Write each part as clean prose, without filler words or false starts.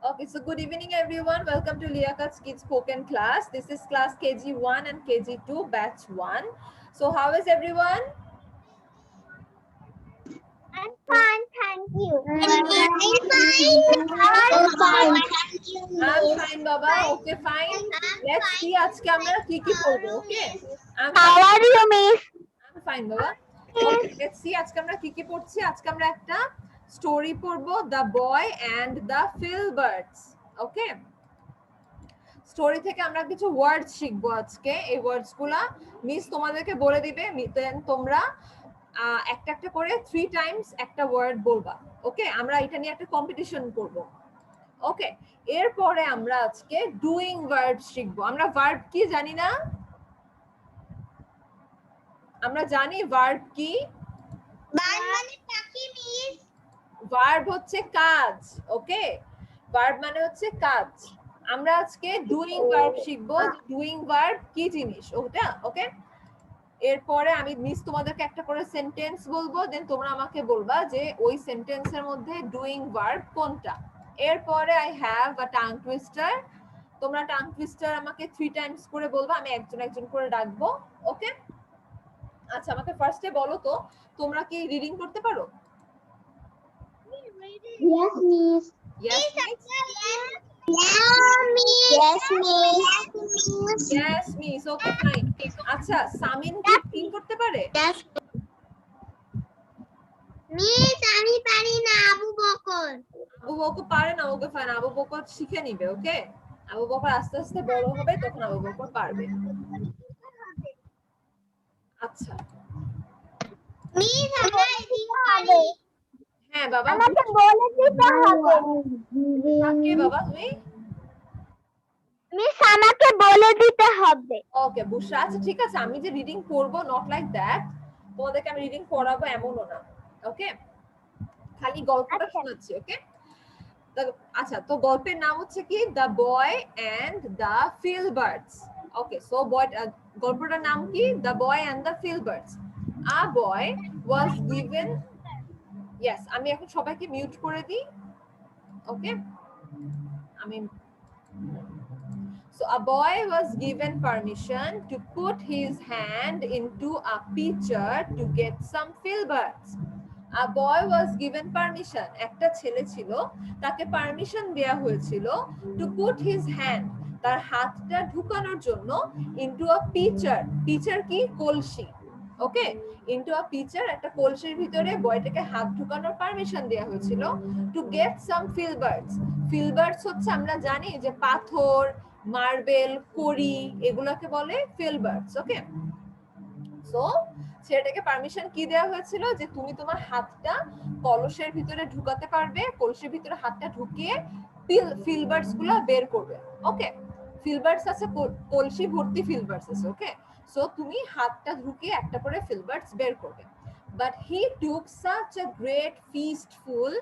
Okay, so good evening everyone. Welcome to Liakat's Kids Spoken class. This is class KG1 and KG2 batch 1. So how is everyone? I'm fine, thank you. I'm fine, thank you, I'm Miss. fine Baba. Okay, fine. Let's see আজকে আমরা কি কি পড়বো, okay? How are you, Miss? I'm fine Baba. Okay, let's see আজকে আমরা কি কি পড়ছি। আজকে আমরা একটা স্টোরি পড়বো, The Boy and the Filberts. Okay? Story থেকে আমরা কিছু ওয়ার্ড শিখবো আজকে। এই ওয়ার্ডস গুলা মিস তোমাদেরকে বলে দিবে, দেন তোমরা একটা একটা করে 3 টাইমস একটা ওয়ার্ড বলবা। ওকে, আমরা এটা নিয়ে একটা কম্পিটিশন করব। ওকে, এরপরে আমরা আজকে ডুইং ভার্ব শিখবো। আমরা ভার্ব কি জানি না? আমরা জানি ভার্ব কি? ভার্ব হচ্ছে কাজ। ওকে, ভার্ব মানে হচ্ছে কাজ। আমরা আজকে ডুইং ভার্ব শিখবো। ডুইং ভার্ব কি জিনিস ওটা। ওকে, এরপরে আমি মিস তোমাদেরকে একটা করে সেন্টেন্স বলবো, দেন তোমরা আমাকে বলবা যে ওই সেন্টেন্সের মধ্যে ডুইং ভার্ব কোনটা। এরপরে I have a tongue twister. তোমরা টাং টুইস্টার আমাকে 3 টাইমস করে বলবা, আমি একজন একজন করে ডাকবো। ওকে, আচ্ছা আমাকে ফার্স্টে বলো তো তোমরা কি রিডিং করতে পারো? Yes, Miss. Yes, miss. Yes, Miss. Yes, miss. Okay, fine. আচ্ছা সামিন কি রিডিং করতে পারে? Yes. Miss, আমি পারি না, আবু বকর। আবু বকর পারে না? ওকে ফাইন, আবু বকর শিখে নিবে। ওকে, আবু বকর আস্তে আস্তে বড় হবে, তখন আবু বকর পারবে। আচ্ছা মিস, আমরা রিডিং পারি। হ্যাঁ বাবা, আমাকে বলে দিতে হবে। কাকে বাবা তুমি? মিস আমাকে বলে দিতে হবে। ওকে বুশরা, আচ্ছা ঠিক আছে, আমি যে রিডিং করব নট লাইক দ্যাট, তোমাদেরকে আমি রিডিং করাবো এমনও না। ওকে, খালি গল্পটা শোনাচ্ছি। ওকে, আচ্ছা তো গল্পের নাম হচ্ছে কি the boy and the filberts. Okay, so boy, গল্পটার নাম কি the boy and the filberts. A boy was given, yes আমি এখন সবাইকে মিউট করে দিই। ওকে, আমি So a boy was given permission to put his hand into a pitcher to get some filberts. A boy was given permission. একটা ছেলে ছিল, তাকে পারমিশন দেয়া হয়েছিল to put his hand, তার হাতটা ঢুকানোর জন্য into a pitcher. pitcher কি? কলসি। ওকে, into a pitcher, একটা কলসির ভিতরে বয়টাকে হাত ঢুকানোর পারমিশন দেয়া হয়েছিল to get some filberts. filberts হচ্ছে আমরা জানি যে পাথর, মার্বেল, কড়ি, এগুলোকে বলে ফিলবার্টস। ওকে, সো ছেলেটাকে পারমিশন কি দেওয়া হয়েছিল যে তুমি তোমার হাতটা কলসের ভিতরে ঢুকাতে পারবে, কলসের ভিতরে হাতটা ঢুকিয়ে ফিলবার্টস গুলো বের করবে। ওকে, ফিলবার্টস আছে, কলসি ভর্তি ফিলবার্টস আছে। ওকে, সো তুমি হাতটা ঢুকিয়ে একটা করে ফিলবার্টস বের করবে। But he took such a great feastful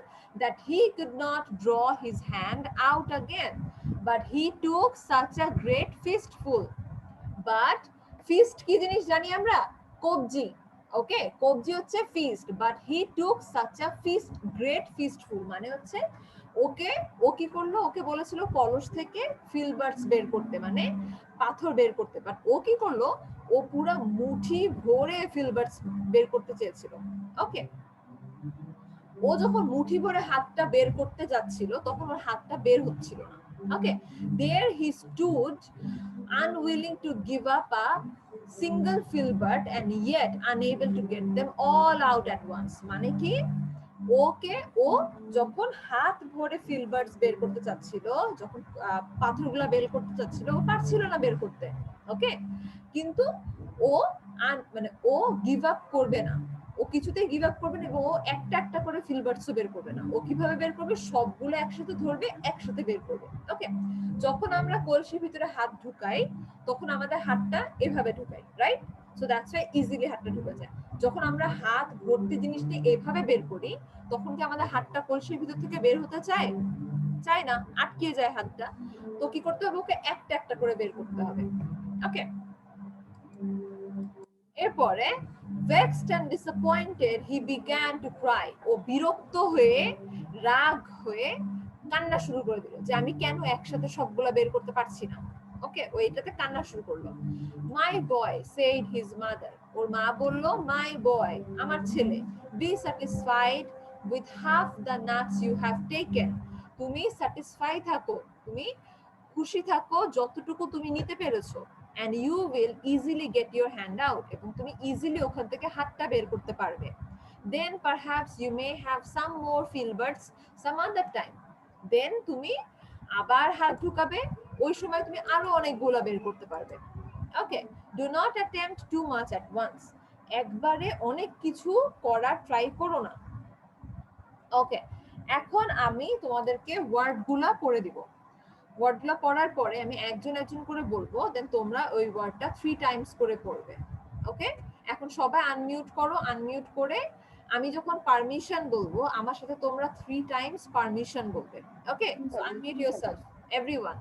that he could not draw his hand out again. But he took such a great feastful. But feast কি জিনিস জানি আমরা? কবজি। ওকে, কবজি হচ্ছে fist. But he took such a fist, great fistful মানে হচ্ছে ওকে, ও কি করলো, ওকে বলেছিল কলস থেকে ফিলবার্টস বের করতে, মানে পাথর বের করতে। বাট ও কি করলো, ও পুরো মুঠি ভরে ফিলবার্টস বের করতে চেয়েছিল। ওকে, ও যখন মুঠি ভরে হাতটা বের করতে যাচ্ছিল তখন ওর হাতটা বের হচ্ছিল না। ওকে, there he stood unwilling to give up a single filbert and yet unable to get them all out at once. মানে কি, ওকে ও যখন হাত ভরে ফিলবার্টস বের করতে চাচ্ছিল, যখন পাথরগুলা বের করতে চাচ্ছিল, ও পারছিল না বের করতে। ওকে, কিন্তু ও মানে ও গিভ আপ করবে না, ও কিছুতেই গিভ আপ করবে না, এবং ও একটা একটা করে ফিলবার্টসও বের করবে না। ও কিভাবে বের করবে, সবগুলো একসাথে ধরবে, একসাথে বের করবে। ওকে, যখন আমরা কলসির ভিতরে হাত ঢুকাই তখন আমাদের হাতটা এভাবে ঢুকাই, right? So that's why easily হাতটা ঢুকে যায়। যখন আমরা হাত ভর্তি জিনিসটি এভাবে বের করি তখন কি আমাদের হাতটা কলসির ভিতর থেকে বের হতে চায়? চায় না, আটকে যায় হাতটা। তো কি করতে হবে, ওকে একটা একটা করে বের করতে হবে। ওকে, এরপরে vexed and disappointed he began to cry. ও বিরক্ত হয়ে, রাগ হয়ে কান্না শুরু করে দিল যে আমি কেন একসাথে সবগুলা বের করতে পারছি না। ওকে, ও এটাতে কান্না শুরু করলো। My boy said his mother, ওর মা বলল মাই বয়, আমার ছেলে, be satisfied with half the nuts you have taken, তুমি স্যাটিসফাই থাকো, তুমি খুশি থাকো যতটুকু তুমি নিতে পেরেছো, and you will easily get your hand out, এবং তুমি ইজিলি ওখান থেকে হাতটা বের করতে পারবে। then perhaps you may have some more filberts some other time, then তুমি আবার হাত ঢুকাবে, ওই সময় তুমি আরো অনেকগুলো বের করতে পারবে। ওকে, do not attempt too much at once, একবারে অনেক কিছু করার ট্রাই করো না। ওকে, এখন আমি তোমাদেরকে ওয়ার্ডগুলা পড়ে দিব। ওয়ার্ডগুলা পড়ার পরে আমি একজন একজন করে বলবো, দেন তোমরা ওই ওয়ার্ডটা 3 টাইমস করে পড়বে। ওকে, এখন সবাই আনমিউট করো, আনমিউট করে আমি যখন পারমিশন বলবো আমার সাথে তোমরা 3 টাইমস পারমিশন বলবে। ওকে, সো আনমিউট ইয়োরসেলফ এভরিওয়ান।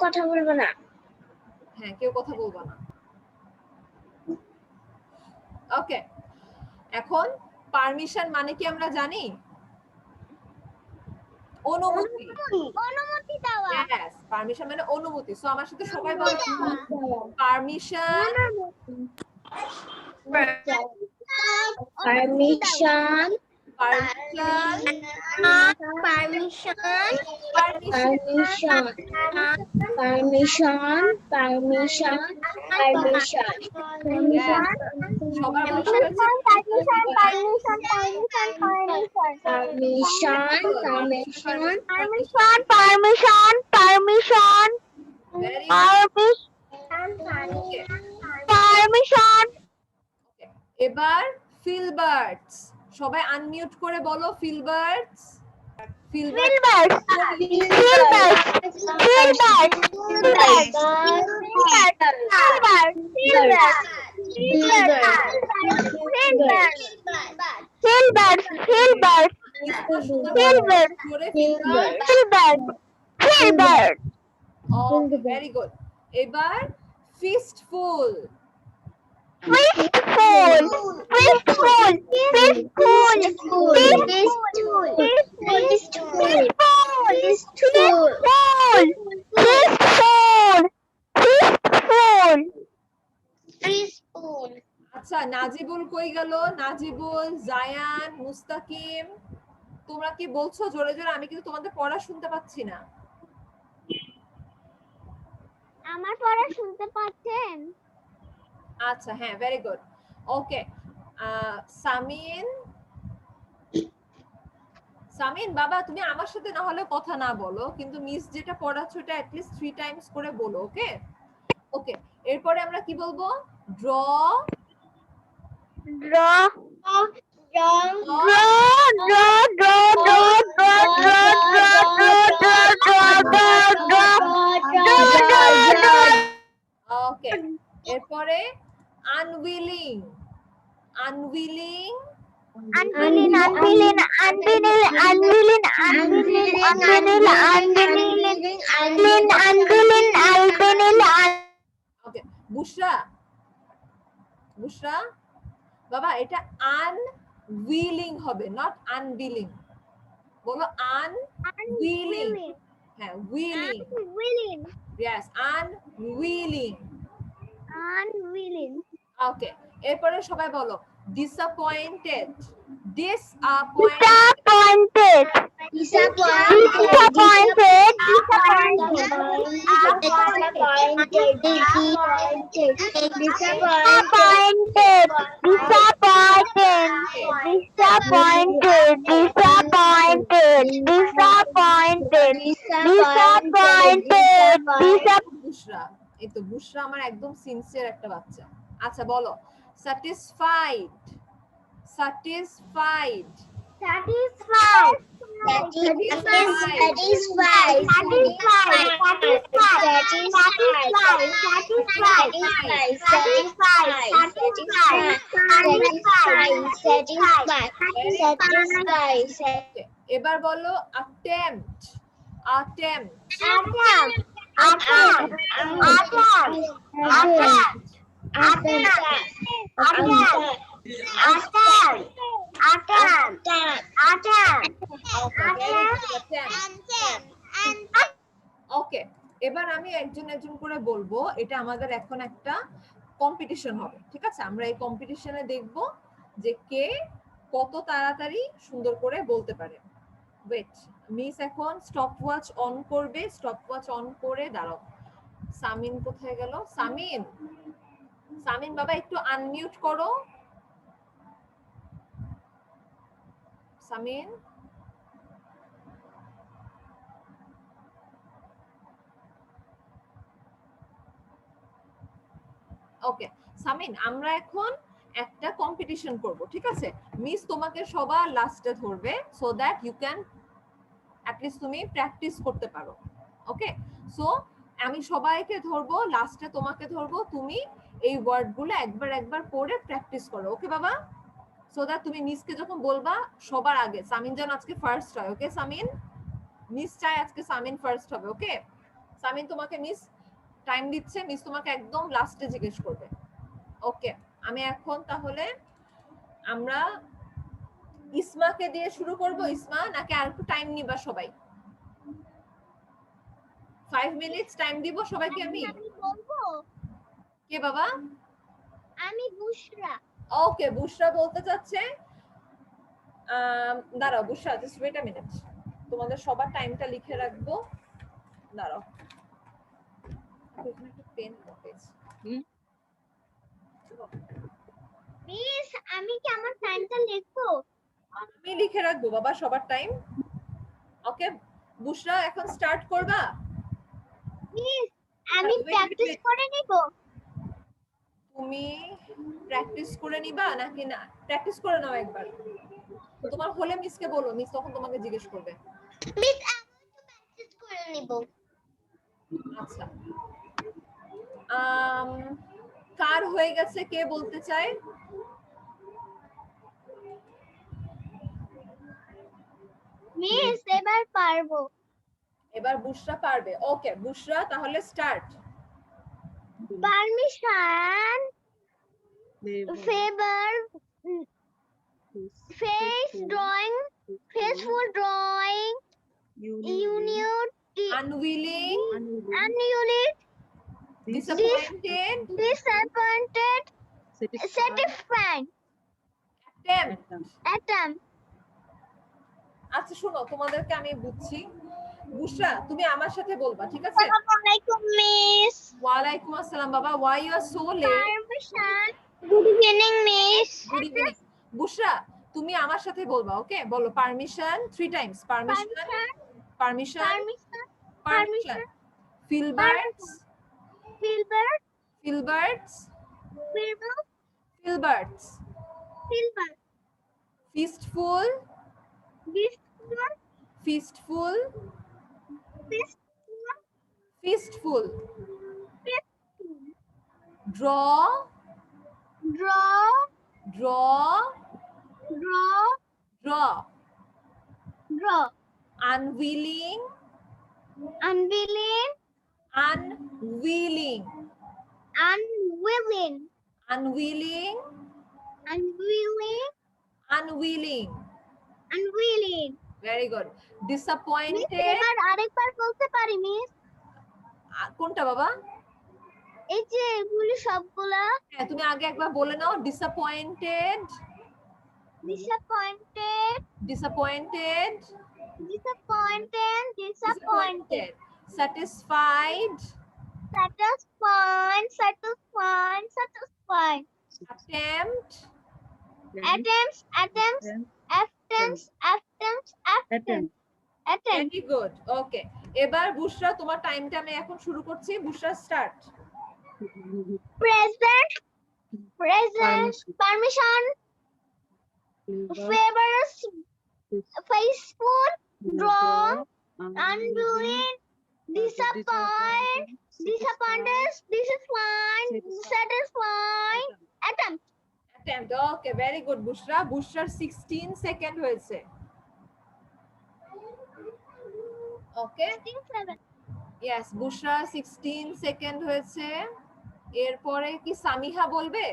কথা বলবো না। হ্যাঁ, কেউ কথা বলবো না। ওকে, এখন পারমিশন মানে কি আমরা জানি? অনুমতি। অনুমতি দেওয়া। Yes, পারমিশন মানে অনুমতি। সো আমার সাথে সবাই বলো permission. Permission, permission, permission, permission, permission, permission, permission, Yes, সবার বসে হয়েছে permission, permission, permission, permission, permission, permission, permission, permission, Very good. Okay. Permission. Okay. এবার ফিলবার্টস, সবাই আনমিউট করে বলো ফিলবার্টস। ফিলবার্টস, ফিলবার্টস, ফিলবার্টস, ফিলবার্টস, ফিলবার্টস, ফিলবার্টস, ফিলবার্টস। Very good. এবার ফিস্টফুল। Fistful, fistful, fistful, fistful, fistful, fistful, fistful. আচ্ছা, নাজিবুল কই গেল? নাজিবুল, জায়ান, মুস্তাকিম, তোমরা কি বলছো জোরে জোরে? আমি কিন্তু তোমাদের পড়া শুনতে পাচ্ছি না। আমার পড়া শুনতে পাচ্ছেন? আচ্ছা, হ্যাঁ, ভেরি গুড। ওকে, সামিন, সামিন বাবা তুমি আমার সাথে না হলে কথা না বলো, কিন্তু মিস যেটা পড়াচ্ছ ওটা at least 3 টাইমস করে বলো। ওকে, ওকে, এরপরে আমরা কি বলবো? Draw, Draw, draw, draw, draw, draw, draw, draw, draw, draw, draw. ওকে, এরপরে unwilling, unwilling, Unwilling, unwilling, unwilling, unwilling, unwilling, unwilling, unwilling, unwilling, unwilling. ওকে, বুশরা, বুশরা বাবা এটা আনউইলিং হবে, নট আনবিলিং। বলো আনউইলিং। হ্যাঁ, willing. Unwilling, yes, unwilling. unwilling. ওকে, এরপরে সবাই বলো disappointed, disappointed, Disappointed, disappointed, disappointed, disappointed, disappointed, disappointed, disappointed, disappointed, বুশরা, এই তো বুশরা আমার একদম সিনসিয়ার একটা বাচ্চা। আচ্ছা বলো স্যাটিসফাইড, স্যাটিসফাইড, satisfied, এবার বলো attempt, attempt, আমি একজন একজন করে বলবো, এটা আমাদের এখন একটা কম্পিটিশন হবে, ঠিক আছে? আমরা এই কম্পিটিশনে দেখব যে কে কত তাড়াতাড়ি সুন্দর করে বলতে পারে। ওয়েট, মিস এখন স্টপ ওয়াচ অন করবে। স্টপ ওয়াচ অন করে দাঁড়াও। সামিন কোথায় গেল? সামিন, সামিন বাবা একটু আনমিউট করো। সামিন, ওকে সামিন, আমরা এখন একটা কম্পিটিশন করব, ঠিক আছে? মিস তোমাকে সবার লাস্টে ধরবে, so that you can at least তুমি প্র্যাকটিস করতে পারো। ওকে, সো আমি সবাইকে ধরবো, লাস্টে তোমাকে ধরবো, তুমি এই ওয়ার্ডগুলো একবার একবার পড়ে প্র্যাকটিস করো। ওকে বাবা? সো দ্যাট তুমি মিসকে যখন বলবা সবার আগে সামিন যেন আজকে ফার্স্ট হয়। ওকে সামিন, মিস চাই আজকে সামিন ফার্স্ট হবে। ওকে সামিন, তোমাকে মিস টাইম দিচ্ছে, মিস তোমাকে একদম লাস্টে জিজ্ঞেস করবে। ওকে, আমি এখন তাহলে আমরা ইসমাকে দিয়ে শুরু করব। ইসমা, নাকি আর একটু টাইম নিবা সবাই? 5 মিনিটস টাইম দিব সবাইকে আমি। বলবো, কে বাবা? আমি বুশরা। ওকে, বুশরা বলতে চাচ্ছে। দাঁড়াও বুশরা, জাস্ট ওয়েট আ মিনিট, তোমাদের সবার টাইমটা লিখে রাখবো। দাঁড়াও, এখানে একটা পেন পেয়েছি। মিস, আমি কি আমার টাইমটা লিখবো? আমি লিখে রাখবো বাবা সবার টাইম। ওকে বুশরা, এখন স্টার্ট করবা? মিস, আমি wait, প্র্যাকটিস wait. করে নিব। তুমি প্র্যাকটিস করে নিবা নাকি না? প্র্যাকটিস করে নাও একবার, তোমার হলে মিসকে বলো, মিস তখন তোমাকে জিজ্ঞেস করবে। মিস, আমি তো প্র্যাকটিস করে নিব। আচ্ছা, কার হয়ে গেছে কে বলতে চায়? মিস, এবার পারবো। এবার বুশরা পারবে। ওকে বুশরা, তাহলে start. Permission, favour, face drawing, faceful drawing, unit, unwilling, ununit, disappointed, disappointed, satisfied, attempt. আচ্ছা শোনো, তোমাদেরকে আমি বুঝছি। বুশরা, তুমি আমার সাথে বলবা, ঠিক আছে? Assalamualaikum, Miss. ওয়ালাইকুম আসসালাম বাবা। Y you R so late? Permission. Good evening, Miss. Good evening. বুশরা, তুমি আমার সাথে বলবা। ওকে, বলো permission 3 Times. Permission, permission, Permission. Permission. ফিলবার্টস, Filbert. ফিলবার্টস, Filbert. ফিলবার্টস। Filbert. ফিস্টফুল, Fistful. ফিস্টফুল, Fistful. ফিস্টফুল। Fistful. Draw, Draw. Draw, Draw. Draw. Draw. Unwilling, Unwilling. Unwilling, Unwilling. Unwilling, Unwilling. Unwilling. Unwilling. Very good. Miss, disappointed, এবার আরেকবার বলতে পারি, miss? কোনটা বাবা? এই যে এগুলি সবগুলা। হ্যাঁ, তুমি আগে একবার বলে নাও। Disappointed, Disappointed. disappointed, Disappointed. Disappointed. satisfied, Satisfied. Satisfied. Satisfied. attempt, Attempts. Attempts. Attempts. Attempts. Attempts. Attempts. very good. ওকে, এবার বুশরা তোমার টাইমটা আমি এখন শুরু করছি। বুশরা start. Present. Present. Permission. Favors. Faithful. Draw. Undoing. Disappoint. Disappointed. Disappoint. Satisfied. Attempt. attempt. ওকে, very good বুশরা। বুশরার 16 second হয়েছে। ওকে, 7. Yes, বুশরা 16 second হয়েছে। এরপরে কি সামিহা বলবে?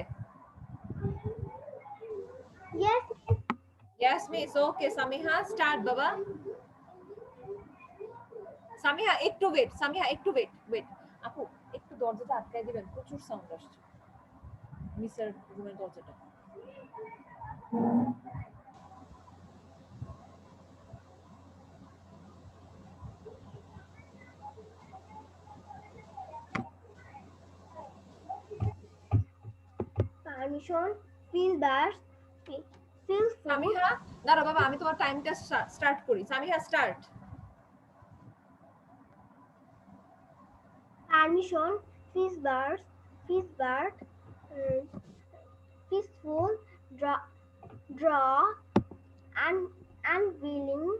Yes. Yes miss. Okay Samiha start বাবা। সামিহা একটু ওয়েট, সামিহা একটু ওয়েট। আপু একটু দরজাটা আটকায় দিবেন, প্রচুর সাউন্ড আসছে মিসের রুমের দরজাটা। Permission. Feel that. Feel food. Samiha দাঁড়া বাবা, আমি তোমার টাইমটা স্টার্ট করি। Samiha start. Permission. Fish bird. Fish bird. Peaceful. Draw. Unwilling.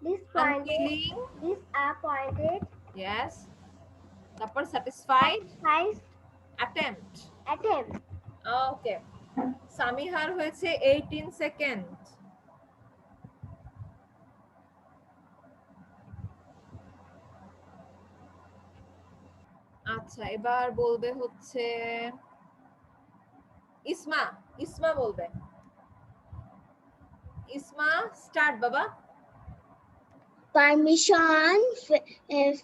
Disappointed. Unwilling, Disappointed. yes. তারপর satisfied, Size. attempt. Attempt. ওকে, সামিহার হয়েছে 18 সেকেন্ড। আচ্ছা, এবার বলবে হচ্ছে ইসমা। ইসমা বলবে। ইসমা স্টার্ট বাবা। Permission.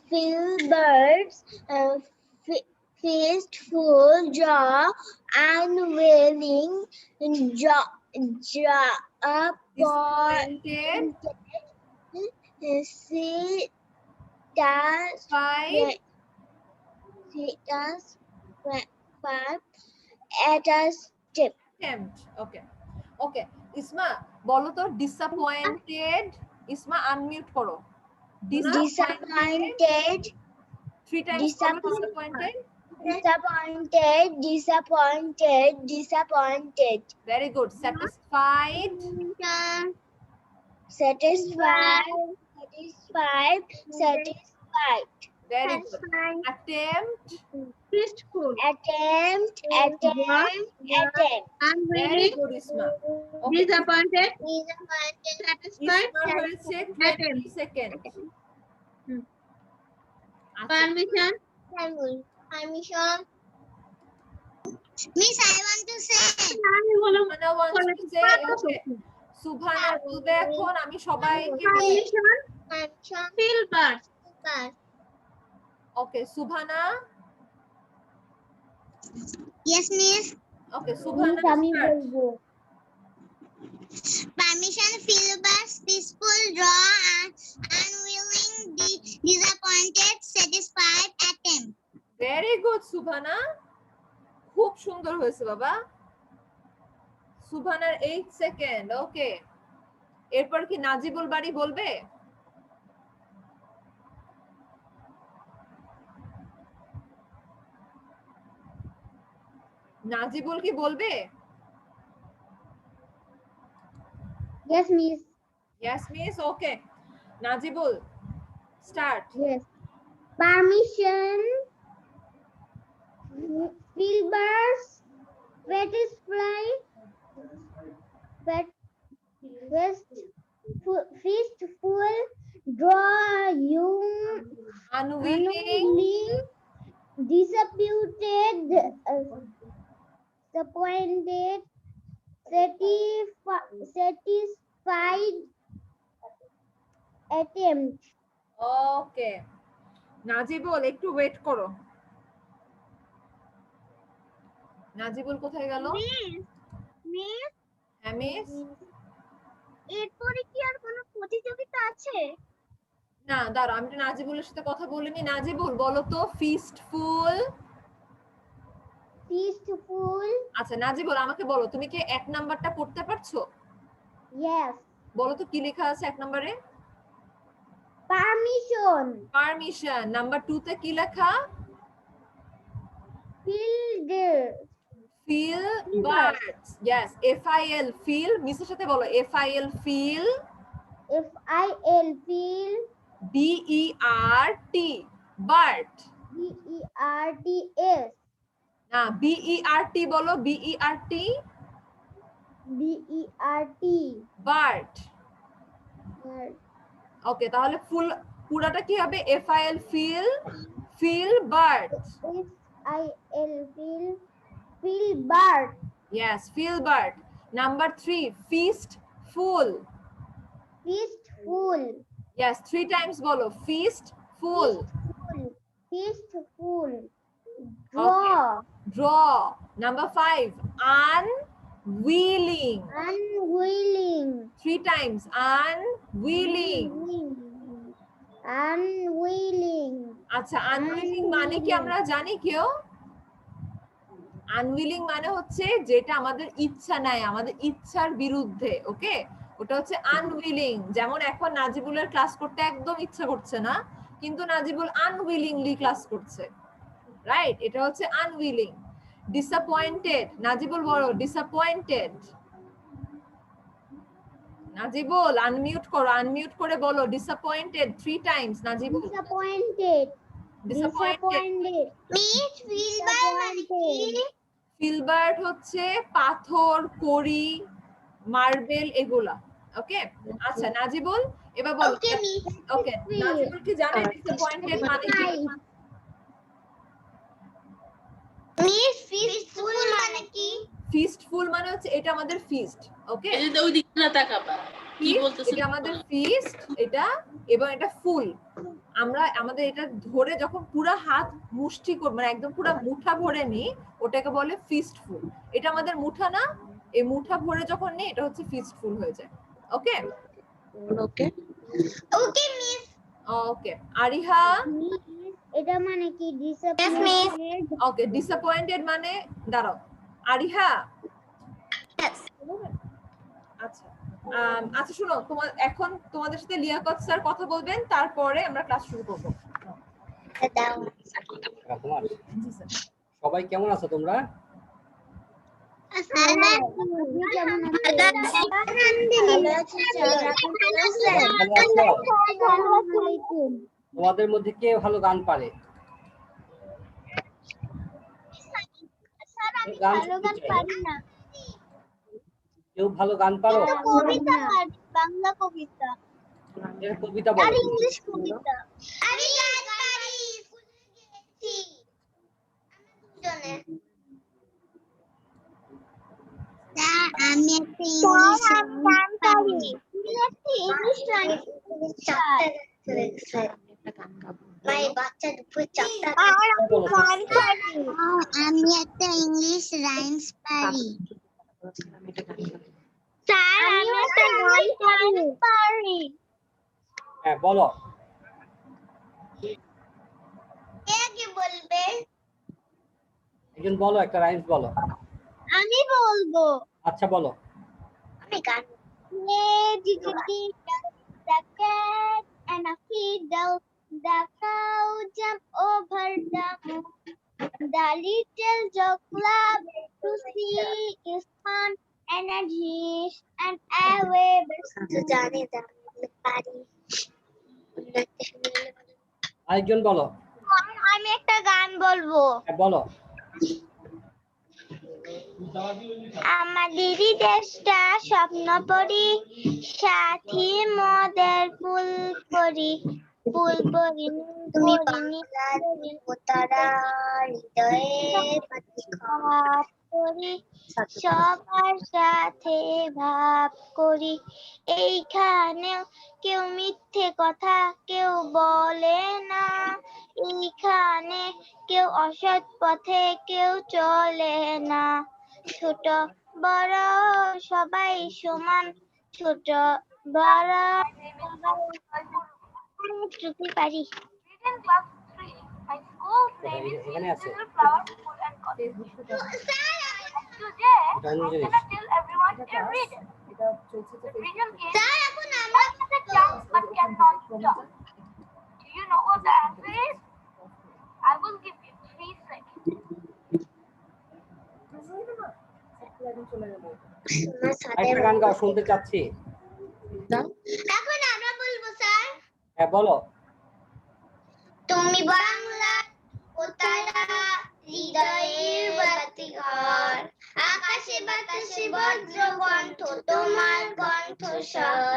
Fill birds. Fistful. Draw. Unwilling. Draw. Disappointed, See. Does. five, Does. Five. At a step. attempt. ওকে ওকে, ইসমা বলো তো ডিসঅ্যাপয়েন্টেড। ইসমা আনমিউট করো। Disappointed. 3 times disappointed. Disappointed. Very good. Satisfied, Satisfied. Very good. Attempt, Attempt. Very good Isma. Disappointed, ইসমার হয়েছে 20 second. আচ্ছা, permission, Permission. Miss, I want to say. সুবহানা wants to say, okay. সুবহানা বলবে এখন। আমি সবাইকে permission, Permission. fill birds, ওকে, সুবহানা। Yes, Miss. ওকে, সুবহানা start. Permission. Fill birds. Peaceful. Draw. Unwilling. Disappointed. Satisfied. Attempt. Very good সুবহানা, খুব সুন্দর হয়েছে বাবা। সুবহানার 8 সেকেন্ড। ওকে, এরপর কি নাজিবুল বাড়ি বলবে? নাজিবুল কি বলবে? Yes, Miss. Yes miss. Okay, Najibul start. Yes. Permission. Fill birds. Satisfy. Fistful. Draw. Unwilling, Disappointed. Disappointed. Satisfied. Attempt. Okay, Najibul একটু ওয়েট করো। নাজিবুল কোথায় গেল? Miss, হ্যাঁ মিস। এরপরে কি আর কোনো প্রতিযোগিতা আছে? না দাঁড়াও, আমি তো নাজিবুলের সাথে কথা বলিনি। নাজিবুল বলো তো ফিস্টফুল। Peaceful. আচ্ছা নাজিবুল আমাকে বলো, তুমি কি 1 নাম্বারটা পড়তে পারছো? Yes. বলো তো কি লেখা আছে 1 নম্বরে? Permission. পারমিশন। নাম্বার 2 তে কি লেখা? Fill. Fill birds. Yes, F I L fill. মিসের সাথে বলো F I L fill. Fil. Fill. B E R T bird. Berts. না, বি ই আর টি বলো, B E R T Bert. Bird. Okay, তাহলে full পুরাটা কি হবে? F I L fill, fill birds. Fil. Fill. Fill bird. Yes, feel bird. Number 3, feast full. Fistful. Yes, 3 times bolo. Feast full. Full. Fistful. Draw. Draw. Number 5, unwilling. Unwilling. 3 times. Unwilling. Unwilling. আচ্ছা, unwilling মানে কি আমরা জানি কেউ? Unwilling মানে হচ্ছে যেটা আমাদের ইচ্ছা নাই, আমাদের ইচ্ছার বিরুদ্ধে। ওকে, ওটা হচ্ছে আনউইলিং। যেমন এখন নাজিবুলের ক্লাস করতে একদম ইচ্ছা করছে না, কিন্তু নাজিবুল আনউইলিংলি ক্লাস করছে, রাইট? এটা হচ্ছে আনউইলিং। ডিসঅ্যাপয়েন্টেড, নাজিবুল বলো ডিসঅ্যাপয়েন্টেড। নাজিবুল আনমিউট করো, আনমিউট করে বলো disappointed 3 times. Najibul Disappointed. Disappointed. Miss filber মানে কি? ফিলবার্ট হচ্ছে পাথর, কড়ি, মার্বেল এগুলা। ওকে, আচ্ছা নাজিবুল এবার বলো। ওকে মিস। ওকে, নাজিবুল কি জানে ডিসঅ্যাপয়েন্টেড মানে কি? মিস ফিস্টফুল মানে কি? ফিস্টফুল মানে হচ্ছে এটা আমাদের ফিস্ট। ওকে, এই যে ওই দিকে না তাকাবা কি বলতেছেন এটা আমাদের ফিস্ট, এটা এবং এটা ফুল। আমরা আমাদের এটা ধরে যখন পুরো হাত মুষ্টি করে মানে একদম পুরো মুঠা ভরে নি, ওটাকে বলে ফিস্টফুল। এটা আমাদের মুঠা না, এই মুঠা ভরে যখন নি এটা হচ্ছে ফিস্টফুল হয়ে যায়। ওকে ওকে ওকে মিস। ওকে, আরিহা। এটা মানে কি? Disappointed. ওকে, ডিসঅ্যাপয়েন্টেড মানে দাঁড়াও আরিহা। আচ্ছা আচ্ছা শোনো, এখন তোমাদের সাথে লিয়াকত স্যার কথা বলবেন, তারপরে আমরা ক্লাস শুরু করবো। তোমার জি স্যার। সবাই কেমন আছো তোমরা? তোমাদের মধ্যে কে ভালো গান পারে? গান শুনতে চাই। কেউ ভালো গান পারো? কবিতা পারি, বাংলা কবিতা এর কবিতা আর বলো। ইংলিশ কবিতা। আমি গান পারি, স্কুলে গেছি দুজনে। আমি একটা ইংলিশ গান পারি। ইংলিশ গান ভাই বাচ্চা দুপুর 4টা। আমি একটা ইংলিশ রাইমস পারি। স্যার আমি একটা গান পারি। হ্যাঁ বলো। কে কি বলবে? একজন বলো, একটা রাইমস বলো। আমি বলবো। আচ্ছা বলো। আমি গান। The cat and a fiddle, the cow jump over the moon. The little dog loved to see is fun and a dish and away to জানি পারি। আরেকজন বলো। আমি একটা গান বলবো। হ্যাঁ বলো। আমাদেরই দেশটা স্বপ্ন পরি, সাথী মদের ফুল পরি, ফুল পরি তুমি বাংলার তারা হৃদয়ে ভাব করি, সবার সাথে ভাব করি। এইখানে কেউ মিথ্যে কথা কেউ বলে না, এইখানে কেউ অসৎ পথে কেউ চলে না। ছোট বড় সবাই সমান, ছোট বড় সবাই পারি। এখানে আছে। এটা চলছে তো স্যার এখন আমরা চলে যাবো। একটা গান গাও, শুনতে চাচ্ছি। এখন আমরা বলবো স্যার। হ্যাঁ বলো। তুমি বাংলা ও তারা হৃদয়ের বাতি ঘর, আকাশে বাতাসে বজ্র কণ্ঠ তোমার কণ্ঠস্বর,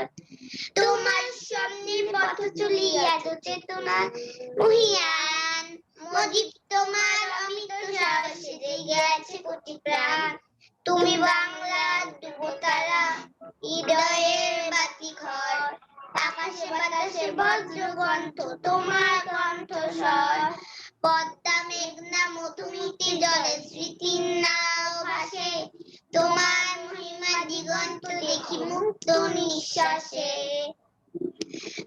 তোমার সামনে পথ চলিয়া চেতনা মহিয়ান, মজিদ তোমার অমিত সাহসে জেগে আছে কোটি প্রাণ। তুমি বাংলা যুবতারা হৃদয়ের বাতি ঘর, আকাশে বাতাসে বজ্র কণ্ঠ তোমার কণ্ঠস্বর, পদ্মা মেঘনা মধুমিতে জলে স্মৃতির নাও ভাসে, তোমার মহিমা দিগন্ত দেখি মুক্ত নিঃশ্বাসে।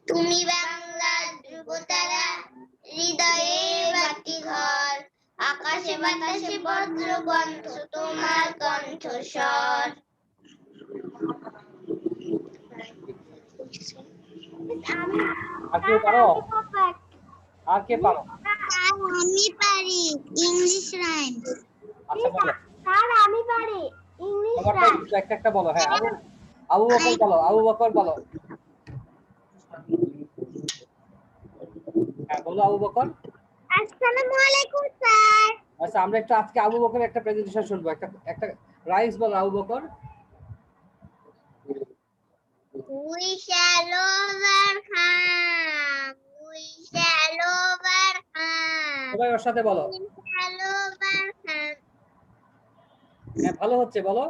তুমি বাংলার ধ্রুবতারা, হৃদয়ে বাতি ঘর, আকাশে বাতাসে বজ্র কণ্ঠ তোমার কণ্ঠস্বর। আর কেউ পারো? আর কে পারো? আমি পারি ইংলিশ রাইম। আচ্ছা বলো। স্যার আমি পারি ইংলিশ তোমারটা রাইম। একটু একটা একটা বলো। হ্যাঁ, আবু বকর বলো, আবু বকর বলো। হ্যাঁ বলো আবু বকর। আসসালামু আলাইকুম স্যার। আচ্ছা আমরা একটু আজকে আবু বকরের একটা প্রেজেন্টেশন শুনবো। একটা রাইমস বলো Abu Bakr. We shall overcome. We shall overcome. সবাই ওর সাথে বলো। We shall overcome. হ্যাঁ ভালো হচ্ছে বলো।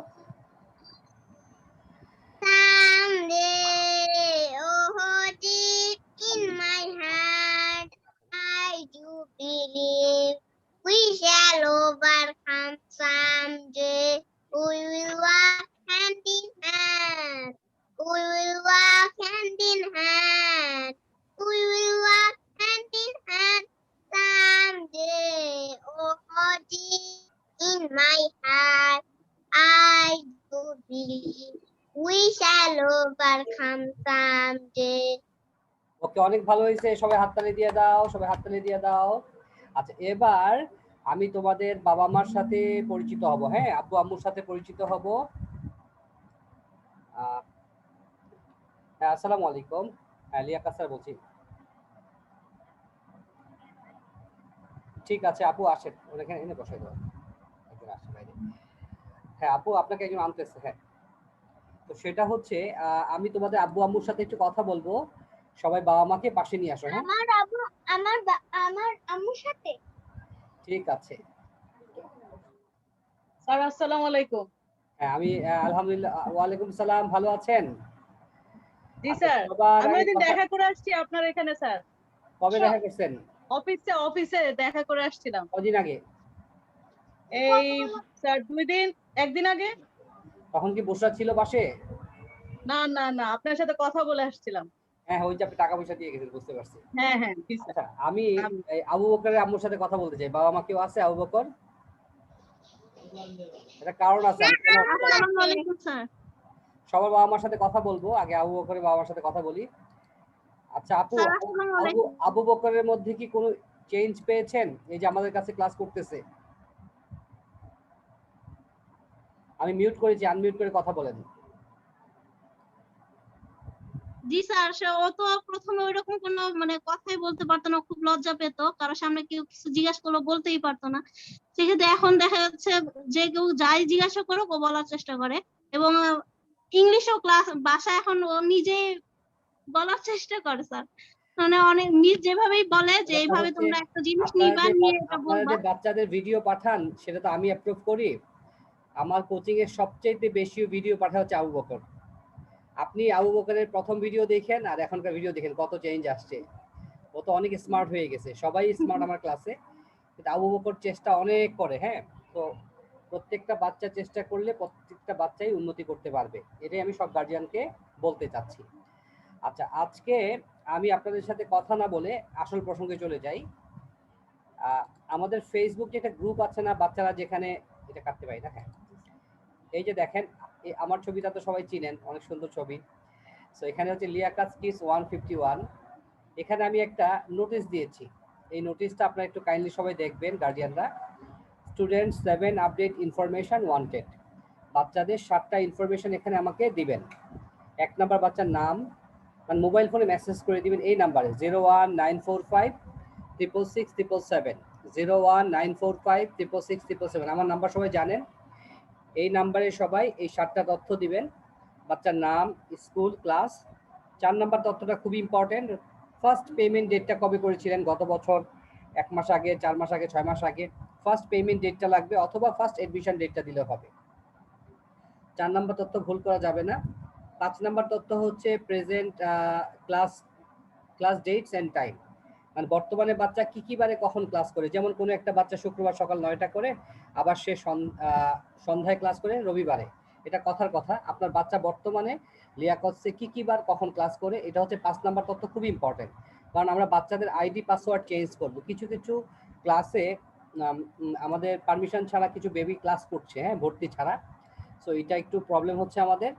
Someday, oh deep in my heart, I do believe we shall overcome someday. We will walk hand in hand. We will walk hand in hand. We will walk hand in hand someday. Oh deep in my heart, I do believe we shall overcome someday. ওকে অনেক ভালো হয়েছে, সবাই হাততালি দিয়ে দাও, সবাই হাততালি দিয়ে দাও। আচ্ছা এবার আমি তোমাদের বাবা মার সাথে পরিচিত হব। হ্যাঁ আব্বু আম্মুর সাথে পরিচিত হব। হ্যাঁ আসসালামু আলাইকুম। হ্যাঁ লিয়াকাত স্যার বলছি। ঠিক আছে আপু আসেন, ওখানে এনে বসাই দাও। একজন আসছে বাইরে। হ্যাঁ আপু আপনাকে একজন আনতেছে। হ্যাঁ তো সেটা হচ্ছে আমি তোমাদের আব্বু আম্মুর সাথে একটু কথা বলবো। সবাই বাবা মাকে পাশে নিয়ে আসো। হ্যাঁ আমার আম্মুর সাথে। ঠিক আছে। স্যার আসসালামু আলাইকুম। হ্যাঁ আমি আলহামদুলিল্লাহ। ওয়ালাইকুম সালাম, ভালো আছেন? জি স্যার, সবার আমি আগে ওইদিন দেখা করে আসছি আপনার এখানে স্যার। কবে দেখা করছেন? অফিসে দেখা করে আসছিলাম। কদিন আগে? এই স্যার একদিন আগে। তখন কি বসরা ছিল পাশে? না না না, আপনার সাথে কথা বলে আসছিলাম। হ্যাঁ ওই যে আপনি টাকা পয়সা দিয়ে গেছেন, বুঝতে পারছি। হ্যাঁ হ্যাঁ জি স্যার। আচ্ছা আমি এই আবু বকরের আম্মুর সাথে কথা বলতে চাই। বাবা মা কেউ আছে আবু বকর? এটা কারণ আছে। আসসালামু আলাইকুম স্যার। সবার বাবা মার সাথে কথা বলবো, আগে আবু বকরের বাবা মার সাথে কথা বলি। আচ্ছা আপু, আবু বকরের মধ্যে কি কোনো চেঞ্জ পেয়েছেন? এই যে আমাদের কাছে ক্লাস করতেছে। আমি মিউট করেছি, আনমিউট করে কথা বলেন। জি স্যার, ও তো প্রথমে ওইরকম কোনো কথাই বলতে পারতো না, খুব লজ্জা পেত, কারোর সামনে কেউ কিছু জিজ্ঞাসা করলে বলতেই পারতো না। সেক্ষেত্রে এখন দেখা যাচ্ছে যে কেউ যাই জিজ্ঞাসা করুক ও বলার চেষ্টা করে, এবং ইংলিশও ক্লাস বাসায় এখন ও নিজেই বলার চেষ্টা করে স্যার। অনেক যেভাবেই বলে যে এইভাবে তোমরা একটা জিনিস নিবা, নিয়ে এটা বলবা। বাচ্চাদের ভিডিও পাঠান সেটা তো আমি অ্যাপ্রুভ করি। আমার কোচিং এর সবচেয়ে বেশি ভিডিও পাঠা হচ্ছে আবু বকর। আপনি আবু বকরের প্রথম ভিডিও দেখেন আর এখনকার ভিডিও দেখেন, কত চেঞ্জ আসছে। ও তো অনেক স্মার্ট হয়ে গেছে, সবাই স্মার্ট আমার ক্লাসে, কিন্তু আবু বকর চেষ্টা অনেক করে। হ্যাঁ তো প্রত্যেকটা বাচ্চা চেষ্টা করলে প্রত্যেকটা বাচ্চাই উন্নতি করতে পারবে, এটাই আমি সব গার্জিয়ানকে বলতে চাচ্ছি। আচ্ছা আজকে আমি আপনাদের সাথে কথা না বলে আসল প্রসঙ্গে চলে যাই। আমাদের ফেসবুকে একটা গ্রুপ আছে না, বাচ্চারা যেখানে, এটা কাটতে পারি না। হ্যাঁ এই যে দেখেন আমার ছবিটা তো সবাই চিনেন, অনেক সুন্দর ছবি। সো এখানে হচ্ছে লিয়াকাত কিডস 151। এখানে আমি একটা নোটিশ দিয়েছি, এই নোটিশটা আপনারা একটু কাইন্ডলি সবাই দেখবেন গার্ডিয়ানরা। Student 7 update information wanted. বাচ্চাদের 7টা ইনফরমেশন এখানে আমাকে দিবেন। 1 নাম্বার বাচ্চার নাম, মানে মোবাইল ফোনে মেসেজ করে দিবেন এই নাম্বারে 01945 666 777 01945 666 777। আমার নাম্বার সবাই জানেন, এই নাম্বারে সবাই এই 7টা তথ্য দিবেন। বাচ্চার নাম, স্কুল, ক্লাস। 4 নাম্বার তথ্যটা খুব ইম্পর্টেন্ট, ফার্স্ট পেমেন্ট ডেটটা কবে করেছিলেন, গত বছর, 1 মাস আগে, 4 মাস আগে, 6 মাস আগে। ফার্স্ট পেমেন্ট ডেটটা লাগবে, অথবা ফার্স্ট এডমিশন ডেটটা দিলে হবে। 4 নাম্বার তথ্য ভুল করা যাবে না। 5 নাম্বার তথ্য হচ্ছে present class dates and time. মানে বর্তমানে বাচ্চা কি কি বারে কখন ক্লাস করে, যেমন কোনো একটা বাচ্চা শুক্রবার সকাল 9টা করে, আবার সে সন্ধ্যায় ক্লাস করে রবিবারে, এটা কথার কথা। আপনার বাচ্চা বর্তমানে লিয়াকতসে কি কি বার কখন ক্লাস করে, এটা হচ্ছে 5 নাম্বার তথ্য, খুব ইম্পর্টেন্ট। কারণ আমরা বাচ্চাদের আইডি পাসওয়ার্ড চেঞ্জ করব। কিছু কিছু ক্লাসে আমাদের পারমিশন ছাড়া কিছু বেবি ক্লাস করছে, হ্যাঁ, ভর্তি ছাড়া। সো এটা একটু প্রবলেম হচ্ছে আমাদের।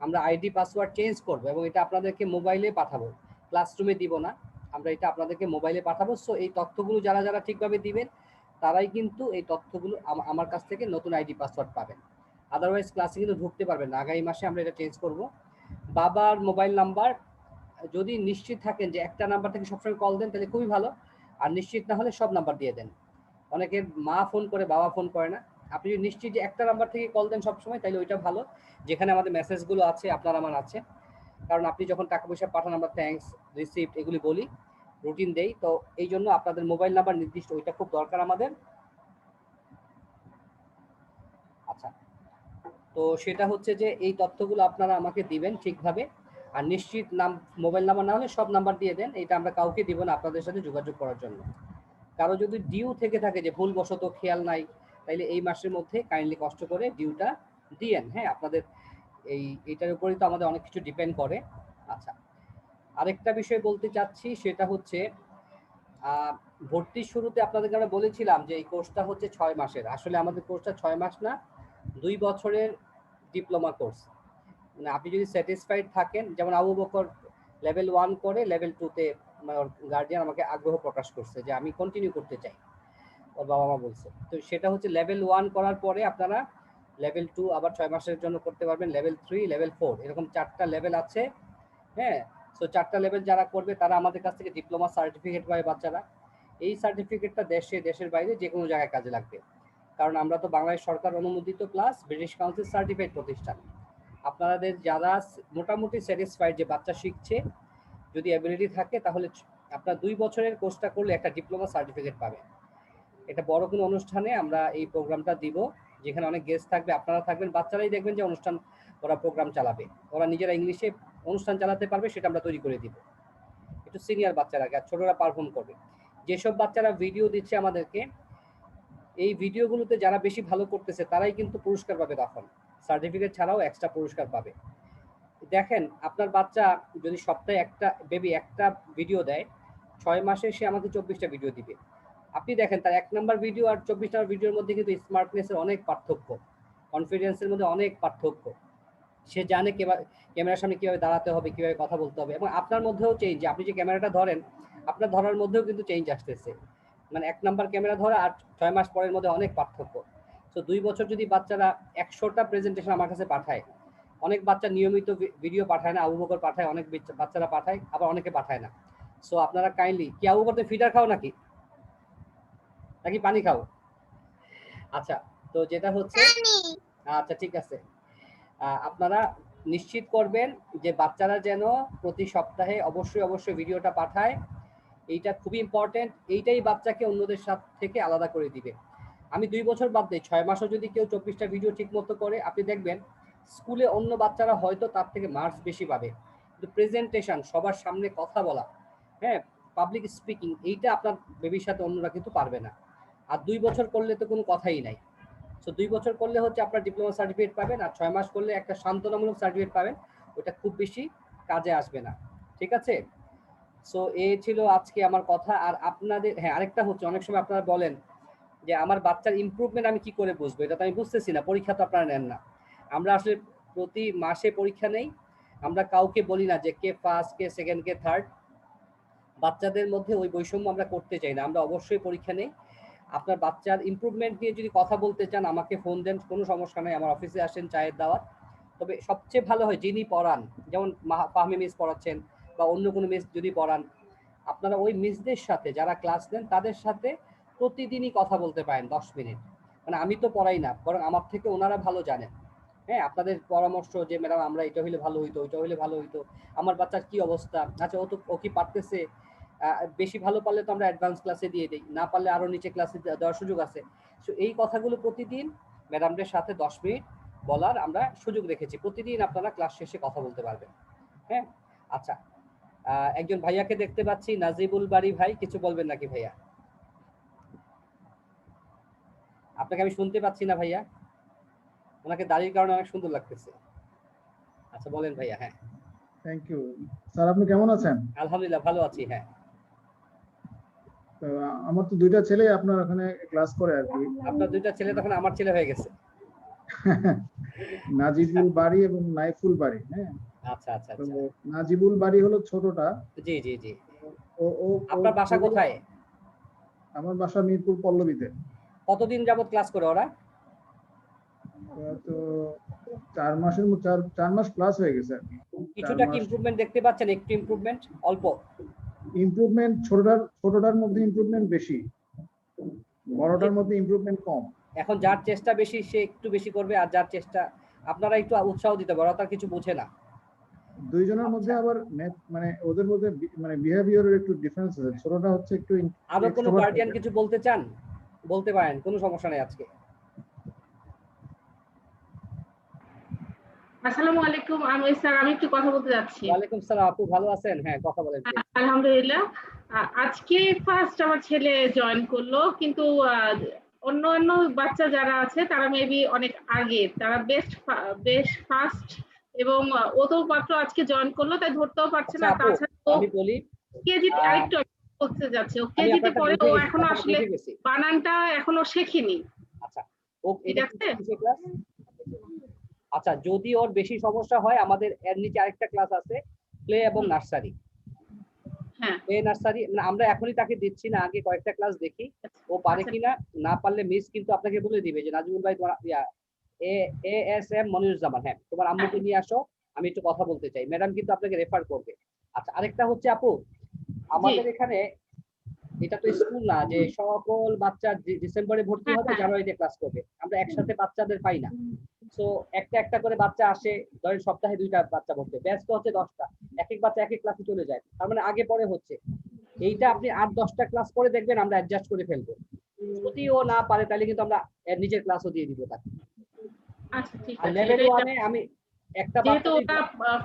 আমরা আইডি পাসওয়ার্ড চেঞ্জ করব এবং এটা আপনাদেরকে মোবাইলে পাঠাবো, ক্লাসরুমে দিব না, আমরা এটা আপনাদেরকে মোবাইলে পাঠাবো। সো এই তথ্যগুলো যারা যারা ঠিকভাবে দিবেন তারাই কিন্তু এই তথ্যগুলো আমার কাছ থেকে নতুন আইডি পাসওয়ার্ড পাবেন। আদারওয়াইজ ক্লাসে কিন্তু ঢুকতে পারবেন না। আগামী মাসে আমরা এটা চেঞ্জ করব। বাবার মোবাইল নাম্বার যদি নিশ্চিত থাকেন যে একটা নাম্বার থেকে সবসময় কল দেন তাহলে খুবই ভালো, আর নিশ্চিত না হলে সব নাম্বার দিয়ে দেন। অনেকের মা ফোন করে, বাবা ফোন করে না। আপনি যদি নিশ্চিত যে একটা নাম্বার থেকে কল দেন সবসময়, তাহলে ওইটা ভালো, যেখানে আমাদের মেসেজগুলো আছে, আপনার আমার আছে। কারণ আপনি যখন টাকা পয়সা পাঠান আমরা থ্যাঙ্কস, রিসিপ্ট এগুলি বলি, রুটিন দেই। তো এই জন্য আপনাদের মোবাইল নাম্বার নির্দিষ্ট, ওইটা খুব দরকার আমাদের। আচ্ছা, তো সেটা হচ্ছে যে এই তথ্যগুলো আপনারা আমাকে দিবেন ঠিকভাবে। আর নিশ্চিত মোবাইল নাম্বার না হলে সব নাম্বার দিয়ে দেন, এটা আমরা কাউকে দিব না আপনাদের সাথে যোগাযোগ করার জন্য। কারো যদি ডিউ থেকে থাকে যে ভুলবশত খেয়াল নাই, তাইলে এই মাসের মধ্যে কাইন্ডলি কষ্ট করে ডিউটা দিয়েন। হ্যাঁ, আপনাদের এইটার উপরেই তো আমাদের অনেক কিছু ডিপেন্ড করে। আচ্ছা, আরেকটা বিষয় বলতে চাচ্ছি, সেটা হচ্ছে ভর্তির শুরুতে আপনাদেরকে আমরা বলেছিলাম যে এই কোর্সটা হচ্ছে 6 মাসের। আসলে আমাদের কোর্সটা 6 মাস না, 2 বছরের ডিপ্লোমা কোর্স। মানে আপনি যদি স্যাটিসফাইড থাকেন, যেমন আবু বকর লেভেল 1 করে লেভেল 2-তে গার্ডিয়ান আমাকে আগ্রহ প্রকাশ করছে যে আমি কন্টিনিউ করতে চাই, ওর বাবা মা বলছে। তো সেটা হচ্ছে লেভেল 1 করার পরে আপনারা লেভেল 2 আবার 6 মাসের জন্য করতে পারবেন, লেভেল 3, লেভেল 4, এরকম 4টা লেভেল আছে। হ্যাঁ, সো 4টা লেভেল যারা করবে তারা আমাদের কাছ থেকে ডিপ্লোমা সার্টিফিকেট পায় বাচ্চারা। এই সার্টিফিকেটটা দেশের বাইরে যে কোনো জায়গায় কাজে লাগবে, কারণ আমরা তো বাংলাদেশ সরকার অনুমোদিত প্লাস ব্রিটিশ কাউন্সিল সার্টিফাইড প্রতিষ্ঠান। আপনাদের যারা মোটামুটি স্যাটিসফাইড যে বাচ্চা শিখছে, যদি অ্যাবিলিটি থাকে, তাহলে আপনার 2 বছরের কোর্সটা করলে একটা ডিপ্লোমা সার্টিফিকেট পাবে। এটা বড় কোনো অনুষ্ঠানে আমরা এই প্রোগ্রামটা দিব, যেখানে অনেক গেস্ট থাকবে, আপনারা থাকবেন, বাচ্চারাই দেখবেন যে অনুষ্ঠান, ওরা প্রোগ্রাম চালাবে, ওরা নিজেরা ইংলিশে অনুষ্ঠান চালাতে পারবে, সেটা আমরা তৈরি করে দিব। একটু সিনিয়র বাচ্চারা, আর ছোটরা পারফর্ম করবে। যেসব বাচ্চারা ভিডিও দিচ্ছে আমাদেরকে, এই ভিডিওগুলোতে যারা বেশি ভালো করতেছে তারাই কিন্তু পুরস্কার পাবে, তখন সার্টিফিকেট ছাড়াও এক্সট্রা পুরস্কার পাবে। দেখেন, আপনার বাচ্চা যদি সপ্তাহে একটা ভিডিও দেয়, 6 মাসে সে আমাকে 24টা ভিডিও দিবে। আপনি দেখেন তার 1 নাম্বার ভিডিও আর 24 নাম্বার ভিডিওর মধ্যে কিন্তু স্মার্টনেসের অনেক পার্থক্য, কনফিডেন্সের মধ্যে অনেক পার্থক্য। সে জানে ক্যামেরার সামনে কিভাবে দাঁড়াতে হবে, কিভাবে কথা বলতে হবে, এবং আপনার মধ্যেও চেঞ্জ, আপনি যে ক্যামেরাটা ধরেন, আপনার ধরার মধ্যেও কিন্তু চেঞ্জ আসতেছে। মানে 1 নাম্বার ক্যামেরা ধরা আর 6 মাস পরের মধ্যে অনেক পার্থক্য। তো 2 বছর যদি বাচ্চারা 100টা প্রেজেন্টেশন আমার কাছে পাঠায়, অনেক বাচ্চা নিয়মিত ভিডিও পাঠায় না, আবু বকর পাঠায়, অনেক বাচ্চারা পাঠায়, আবার অনেকে পাঠায় না। সো আপনারা কাইন্ডলি, কি আবু বকর ফিডার খাও নাকি পানি খাও? আচ্ছা, তো যেটা হচ্ছে, আচ্ছা ঠিক আছে, আপনারা নিশ্চিত করবেন যে বাচ্চারা যেন প্রতি সপ্তাহে অবশ্যই ভিডিওটা পাঠায়। এইটা খুবই ইম্পর্টেন্ট, এইটাই বাচ্চাকে অন্যদের সাথে থেকে আলাদা করে দিবে। আমি 2 বছর বাদ দিই, 6 মাসও যদি কেউ 24টা ভিডিও ঠিক মতো করে, আপনি দেখবেন স্কুলে অন্য বাচ্চারা হয়তো তার থেকে মার্কস বেশি পাবে, কিন্তু প্রেজেন্টেশন, সবার সামনে কথা বলা, হ্যাঁ, পাবলিক স্পিকিং, এইটা আপনার বেবির সাথে অন্যরা কিন্তু পারবে না। আর 2 বছর করলে তো কোনো কথাই নাই। সো 2 বছর করলে হচ্ছে আপনার ডিপ্লোমা সার্টিফিকেট পাবেন, আর 6 মাস করলে একটা সান্ত্বনামূলক সার্টিফিকেট পাবেন, ওটা খুব বেশি কাজে আসবে না। ঠিক আছে? সো এই ছিল আজকে আমার কথা। আর আপনাদের, হ্যাঁ, আরেকটা হচ্ছে, অনেক সময় আপনারা বলেন যে আমার বাচ্চার ইমপ্রুভমেন্ট আমি কি করে বুঝবো, এটা তো আমি বুঝতেছি না, পরীক্ষা তো আপনারা নেন না। আমরা আসলে প্রতি মাসে পরীক্ষা নেই, আমরা কাউকে বলি না যে কে ফার্স্ট, কে সেকেন্ড, কে থার্ড। বাচ্চাদের মধ্যে ওই বৈষম্য আমরা করতে চাই না, আমরা অবশ্যই পরীক্ষা নেই। আপনার বাচ্চার ইমপ্রুভমেন্ট নিয়ে যদি কথা বলতে চান, আমাকে ফোন দেন, কোনো সমস্যা নেই, আমার অফিসে আসেন, চায়ের দাওয়াত। তবে সবচেয়ে ভালো হয় যিনি পড়ান, যেমন ফাহমি মিস পড়াচ্ছেন বা অন্য কোনো মিস যদি পড়ান, আপনারা ওই মিসদের সাথে, যারা ক্লাস নেন তাদের সাথে প্রতিদিনই কথা বলতে পারেন 10 মিনিট। মানে আমি তো পড়াই না, বরং আমার থেকে ওনারা ভালো জানেন। হ্যাঁ, আপনাদের পরামর্শ যে ম্যাডাম আমরা এটা হইলে ভালো হইতো, ওইটা হইলে ভালো হইতো, আমার বাচ্চার কি অবস্থা, আচ্ছা ও কি পারতেছে, বেশি ভালো পারলে তো আমরা অ্যাডভান্স ক্লাসে দিয়ে দিই, না পারলে আরো নিচে ক্লাসে দেওয়ার সুযোগ আছে। সো এই কথাগুলো প্রতিদিন ম্যাডামদের সাথে 10 মিনিট বলার আমরা সুযোগ রেখেছি, প্রতিদিন আপনারা ক্লাস শেষে কথা বলতে পারবেন। হ্যাঁ, আচ্ছা, একজন ভাইয়াকে দেখতে পাচ্ছি, নাজিবুল বাড়ি ভাই, কিছু বলবেন নাকি ভাইয়া? আপনাকে আমি শুনতে পাচ্ছি না ভাইয়া, ওনাকে দাড়ির কারণে অনেক সুন্দর লাগতেছে। আচ্ছা বলেন ভাইয়া। হ্যাঁ থ্যাংক ইউ স্যার, আপনি কেমন আছেন? আলহামদুলিল্লাহ ভালো আছি। হ্যাঁ তো আমার তো দুইটা ছেলে আপনার ওখানে ক্লাস করে আর কি। আপনার দুইটা ছেলে তখন আমার ছেলে হয়ে গেছে। নাজিবুল বাড়ি এবং নাইফুল বাড়ি। হ্যাঁ, আচ্ছা আচ্ছা তো আচ্ছা, নাজিবুল বাড়ি হলো ছোটটা। জি জি জি। ও ও আপনার বাসা কোথায়? আমার বাসা মিরপুর পল্লবীতে। কতদিন যাবত ক্লাস করে ওরা? তো 4 মাসের 4 মাস প্লাস হয়ে গেছে আর কি। কিছুটা কি ইমপ্রুভমেন্ট দেখতে পাচ্ছেন? একটু ইমপ্রুভমেন্ট, অল্প ইমপ্রুভমেন্ট ছোটটার মধ্যে ইমপ্রুভমেন্ট বেশি, বড়টার মধ্যে ইমপ্রুভমেন্ট কম। এখন যার চেষ্টা বেশি সে একটু বেশি করবে, আর যার চেষ্টা, আপনারা একটু উৎসাহ দিতে পারো, তার কিছু বোঝে না। দুইজনের মধ্যে আবার মানে ওদের মধ্যে মানে বিহেভিয়ারের একটু ডিফারেন্স আছে। ছোটটা হচ্ছে একটু আরো কোনো extrovert গার্ডিয়ান থাকে। কিছু বলতে চান বলতে পারেন, কোনো সমস্যা নেই আজকে। আসসালামু আলাইকুম। আমি একটু কথা বলতে যাচ্ছি। ওয়ালাইকুম সালাম আপু, ভালো আছেন? হ্যাঁ কথা বলেন। আলহামদুলিল্লাহ। আজকে ফার্স্ট আমার ছেলে জয়েন করলো, কিন্তু অন্য বাচ্চা যারা আছে তারা মেবি অনেক আগে, তারা বেস্ট ফার্স্ট, এবং ও তো মাত্র আজকে জয়েন করলো, তাই ধরতেও পারছে না। আচ্ছা আপু, তাছাড়া আমি বলি, কেজিতে আরেকটু করতে যাচ্ছে, ও আমি কেজিতে আপনারটা পরে, বুঝে ও গেছি, এখনো আপনারটা আসলে বুঝে গেছি। বানানটা এখনো শেখেনি। আচ্ছা ও ঠিক এটা আছে। কিসের ক্লাস? আচ্ছা যদি ওর বেশি সমস্যা হয়, আমাদের এর নিচে আরেকটা ক্লাস আছে, প্লে এবং নার্সারি। হ্যাঁ প্লে নার্সারি মানে আমরা এখনই তাকে দিচ্ছি না, আগে কয়েকটা ক্লাস দেখি ও পারে কিনা। না পারলে মিস কিন্তু আপনাকে বলে দিবে যে নাজিমুল ভাই তোমার ASM মনিরুজ্জামান, হ্যাঁ তোমার আম্মুকে নিয়ে আসো, আমি একটু কথা বলতে চাই। ম্যাডাম কিন্তু আপনাকে রেফার করবে। আচ্ছা আরেকটা হচ্ছে আপু, আমাদের এখানে এটা তো স্কুল না যে সকল বাচ্চা ডিসেম্বরে ভর্তি হবে, জানুয়ারিতে ক্লাস করবে। আমরা একসাথে বাচ্চাদের পাই না। সো একটা একটা করে বাচ্চা আসে, ধরেন সপ্তাহে 2টা বাচ্চা ভর্তি, ব্যাচ তো হচ্ছে 10টা, এক এক বাচ্চা এক এক ক্লাসে চলে যায়, তার মানে আগে পরে হচ্ছে। এইটা আপনি 8-10টা ক্লাস করে দেখবেন, আমরা অ্যাডজাস্ট করে ফেলবো। যদি ও না পারে তাহলে কিন্তু আমরা নিজের ক্লাসও দিয়ে দিব তাকে। আচ্ছা ঠিক আর আছে। লেভেল 1-এ আমি একটা যেহেতু বাচ্চা, ওটা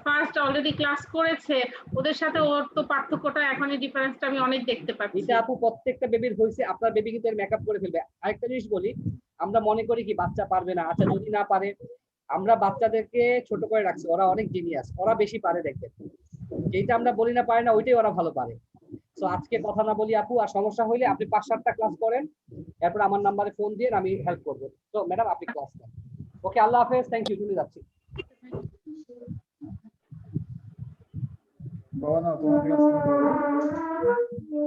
ফার্স্ট অলরেডি ক্লাস করেছে, ওদের সাথে ওর তো পার্থক্যটা, এখনই ডিফারেন্সটা আমি অনেক দেখতে পাচ্ছি। এটা আপু প্রত্যেকটা বেবির হয়েছে, আপনার বেবি কিন্তু এর মেকআপ করে ফেলবে। আরেকটা জিনিস বলি, আমরা মনে করি কি বাচ্চা পারবে না, আচ্ছা যদি না পারে, আমরা বাচ্চাদেরকে ছোট করে রাখছি, ওরা অনেক জিনিয়াস, ওরা বেশি পারে দেখবেন। যেটা আমরা বলি না পারে না, ওইটাই ওরা ভালো পারে। তো আজকে কথা না বলি আপু, আর সমস্যা হইলে আপনি 5-7টা ক্লাস করেন, এরপর আমার নাম্বারে ফোন দিয়ে আমি হেল্প করবো। তো ম্যাডাম আপনি ক্লাস নেন। ওকে, আল্লাহ হাফেজ, থ্যাংক ইউ, চলে যাচ্ছি। বাবা না তোমার ক্লাস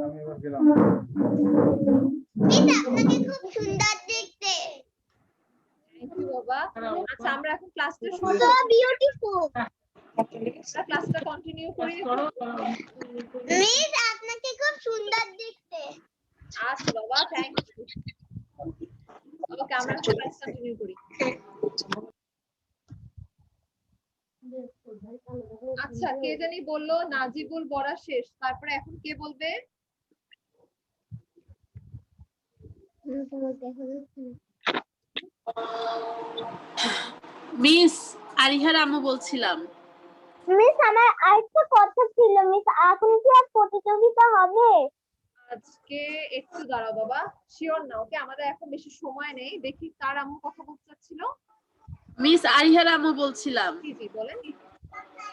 আমি এবার গেলাম। মিস আপনাকে খুব সুন্দর দেখতে। থ্যাংক ইউ বাবা। আচ্ছা আমরা এখন ক্লাসটা শুরু So beautiful. আমরা ক্লাসটা কন্টিনিউ করি। মিস আপনাকে খুব সুন্দর দেখতে। আচ্ছা বাবা, থ্যাংক ইউ। ওকে আমরা ক্লাস কন্টিনিউ করি। আচ্ছা কে জানি বললো নাজিবুল পড়া শেষ, তারপরে এখন কে বলবে? মিস আরিহার আম্মু বলছিলাম। মিস আমার আরেকটা কথা ছিল মিস, এখন কি আর প্রতিযোগিতা হবে? আজকে একটু দাঁড়াও বাবা, শিওর না। ওকে আমাদের এখন বেশি সময় নেই, দেখি কার আম্মু কথা বলতে চাচ্ছিল। মিস আরিহার আম্মু বলছিলাম। জি জি বলেন।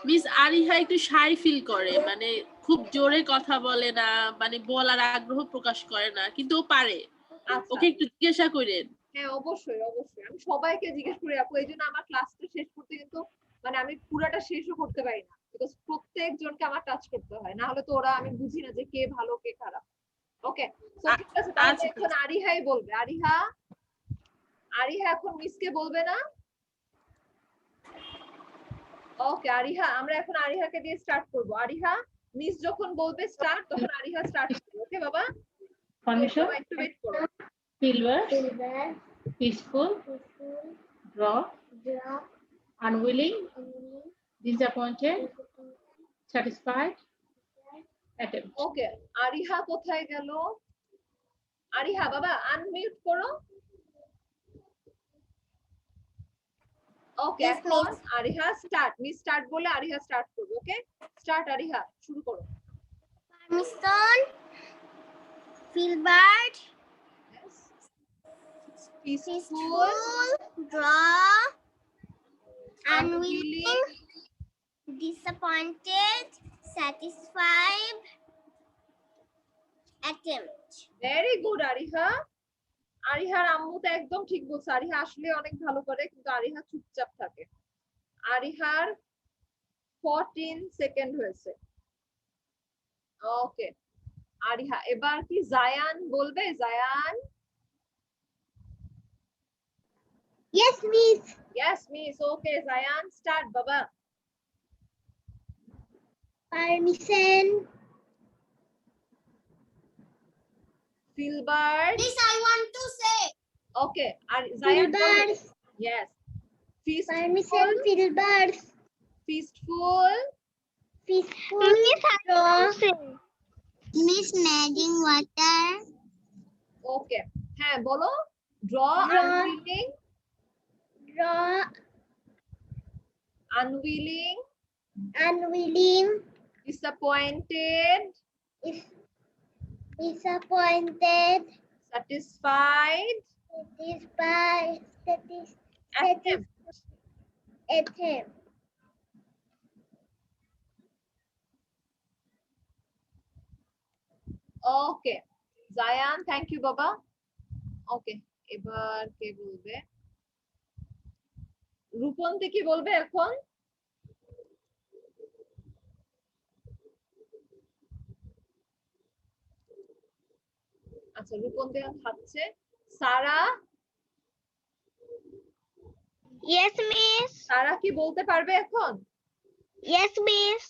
মিস আরিহা একটু শাই ফিল করে, মানে খুব জোরে কথা বলে না, মানে বলার আগ্রহ প্রকাশ করে না, কিন্তু ও পারে। আচ্ছা ওকে একটু জিজ্ঞাসা করেন। হ্যাঁ অবশ্যই অবশ্যই, আমি সবাইকে জিজ্ঞেস করি আপু, এই জন্য আমার ক্লাসটা শেষ করতে কিন্তু মানে আমি পুরাটা শেষও করতে পারি না, বিকজ প্রত্যেকজনকে আমার টাচ করতে হয়, না হলে তো ওরা, আমি বুঝি না যে কে ভালো কে খারাপ। ওকে ঠিক আছে, তাহলে এখন আরিহাই বলবে। আরিহা এখন মিসকে বলবে না? ওকে আরিহা, আমরা এখন আরিহাকে দিয়ে স্টার্ট করব। আরিহা মিস যখন বলবে স্টার্ট, তখন আরিহা স্টার্ট করবে। ওকে বাবা, পারমিশন। একটু ওয়েট করো। Silver, peaceful, draw, unwilling, disappointed, satisfied, attempt. Okay Ariha কোথায় গেল? আরিহা বাবা আনমিউট করো। ওকে Yes, এখন miss. Ariha start, miss start বলে আরিহা স্টার্ট করবে। ওকে স্টার্ট আরিহা, শুরু করো। Permission. Filbert. Peaceful, Draw. unwilling, Disappointed. Satisfied. Attempt. Very good Ariha. আরিহার আম্মু তো একদম ঠিক বলছে, আরিহা আসলে অনেক ভালো করে, কিন্তু আরিহা চুপচাপ থাকে। আরিহার 14 সেকেন্ড হয়েছে। ওকে আরিহা, এবার কি জায়ান বলবে? Zayan. Yes, miss. Yes miss. ওকে জায়ান স্টার্ট বাবা। Permission. ফিলবার্ড। Miss, I want to say. Okay R Zayan Filbert. Yes. Permission. Filbert. ফিস্টফুল, Peaceful. Draw. Miss, Madding water. ওকে হ্যাঁ বলো। Draw, Draw. Unwilling, Draw. Unwilling, Unwilling. Disappointed, Disappointed. Satisfied, Satisfied. attempt. Attempt. Okay Zayan, thank you বাবা। ওকে এবার কে বলবে? রূপন্তি কি বলবে এখন? আচ্ছা রূপন্তি এখন খাচ্ছে। সারা, Yes, miss. সারা কি বলতে পারবে এখন? Yes, miss.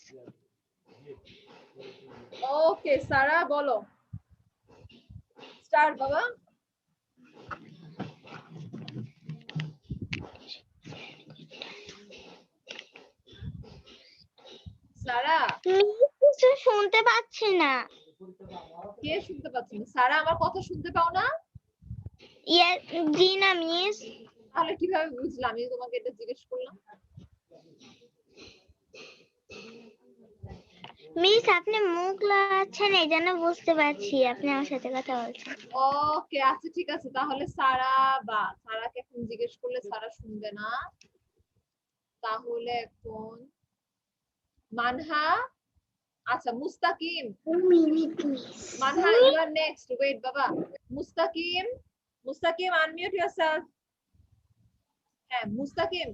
ওকে সারা বলো। স্টার্ট বাবা। সারা কিছু শুনতে পাচ্ছি না। কে শুনতে পাচ্ছি না? সারা আমার কথা শুনতে পাও না? Yes, জি না মিস। তাহলে কিভাবে বুঝলাম? আমি তোমাকে এটা জিজ্ঞেস করলাম। মিস আপনি মুখ লাগাচ্ছেন, এই জন্য বুঝতে পারছি আপনি আমার সাথে কথা বলছেন। ওকে আচ্ছা ঠিক আছে, তাহলে সারা বা সারাকে এখন জিজ্ঞেস করলে সারা শুনবে না। তাহলে এখন মানহা, আচ্ছা Mustakim. Manha you are next, wait বাবা। Mustakim, Mustakim unmute yourself. হ্যাঁ Mustakim.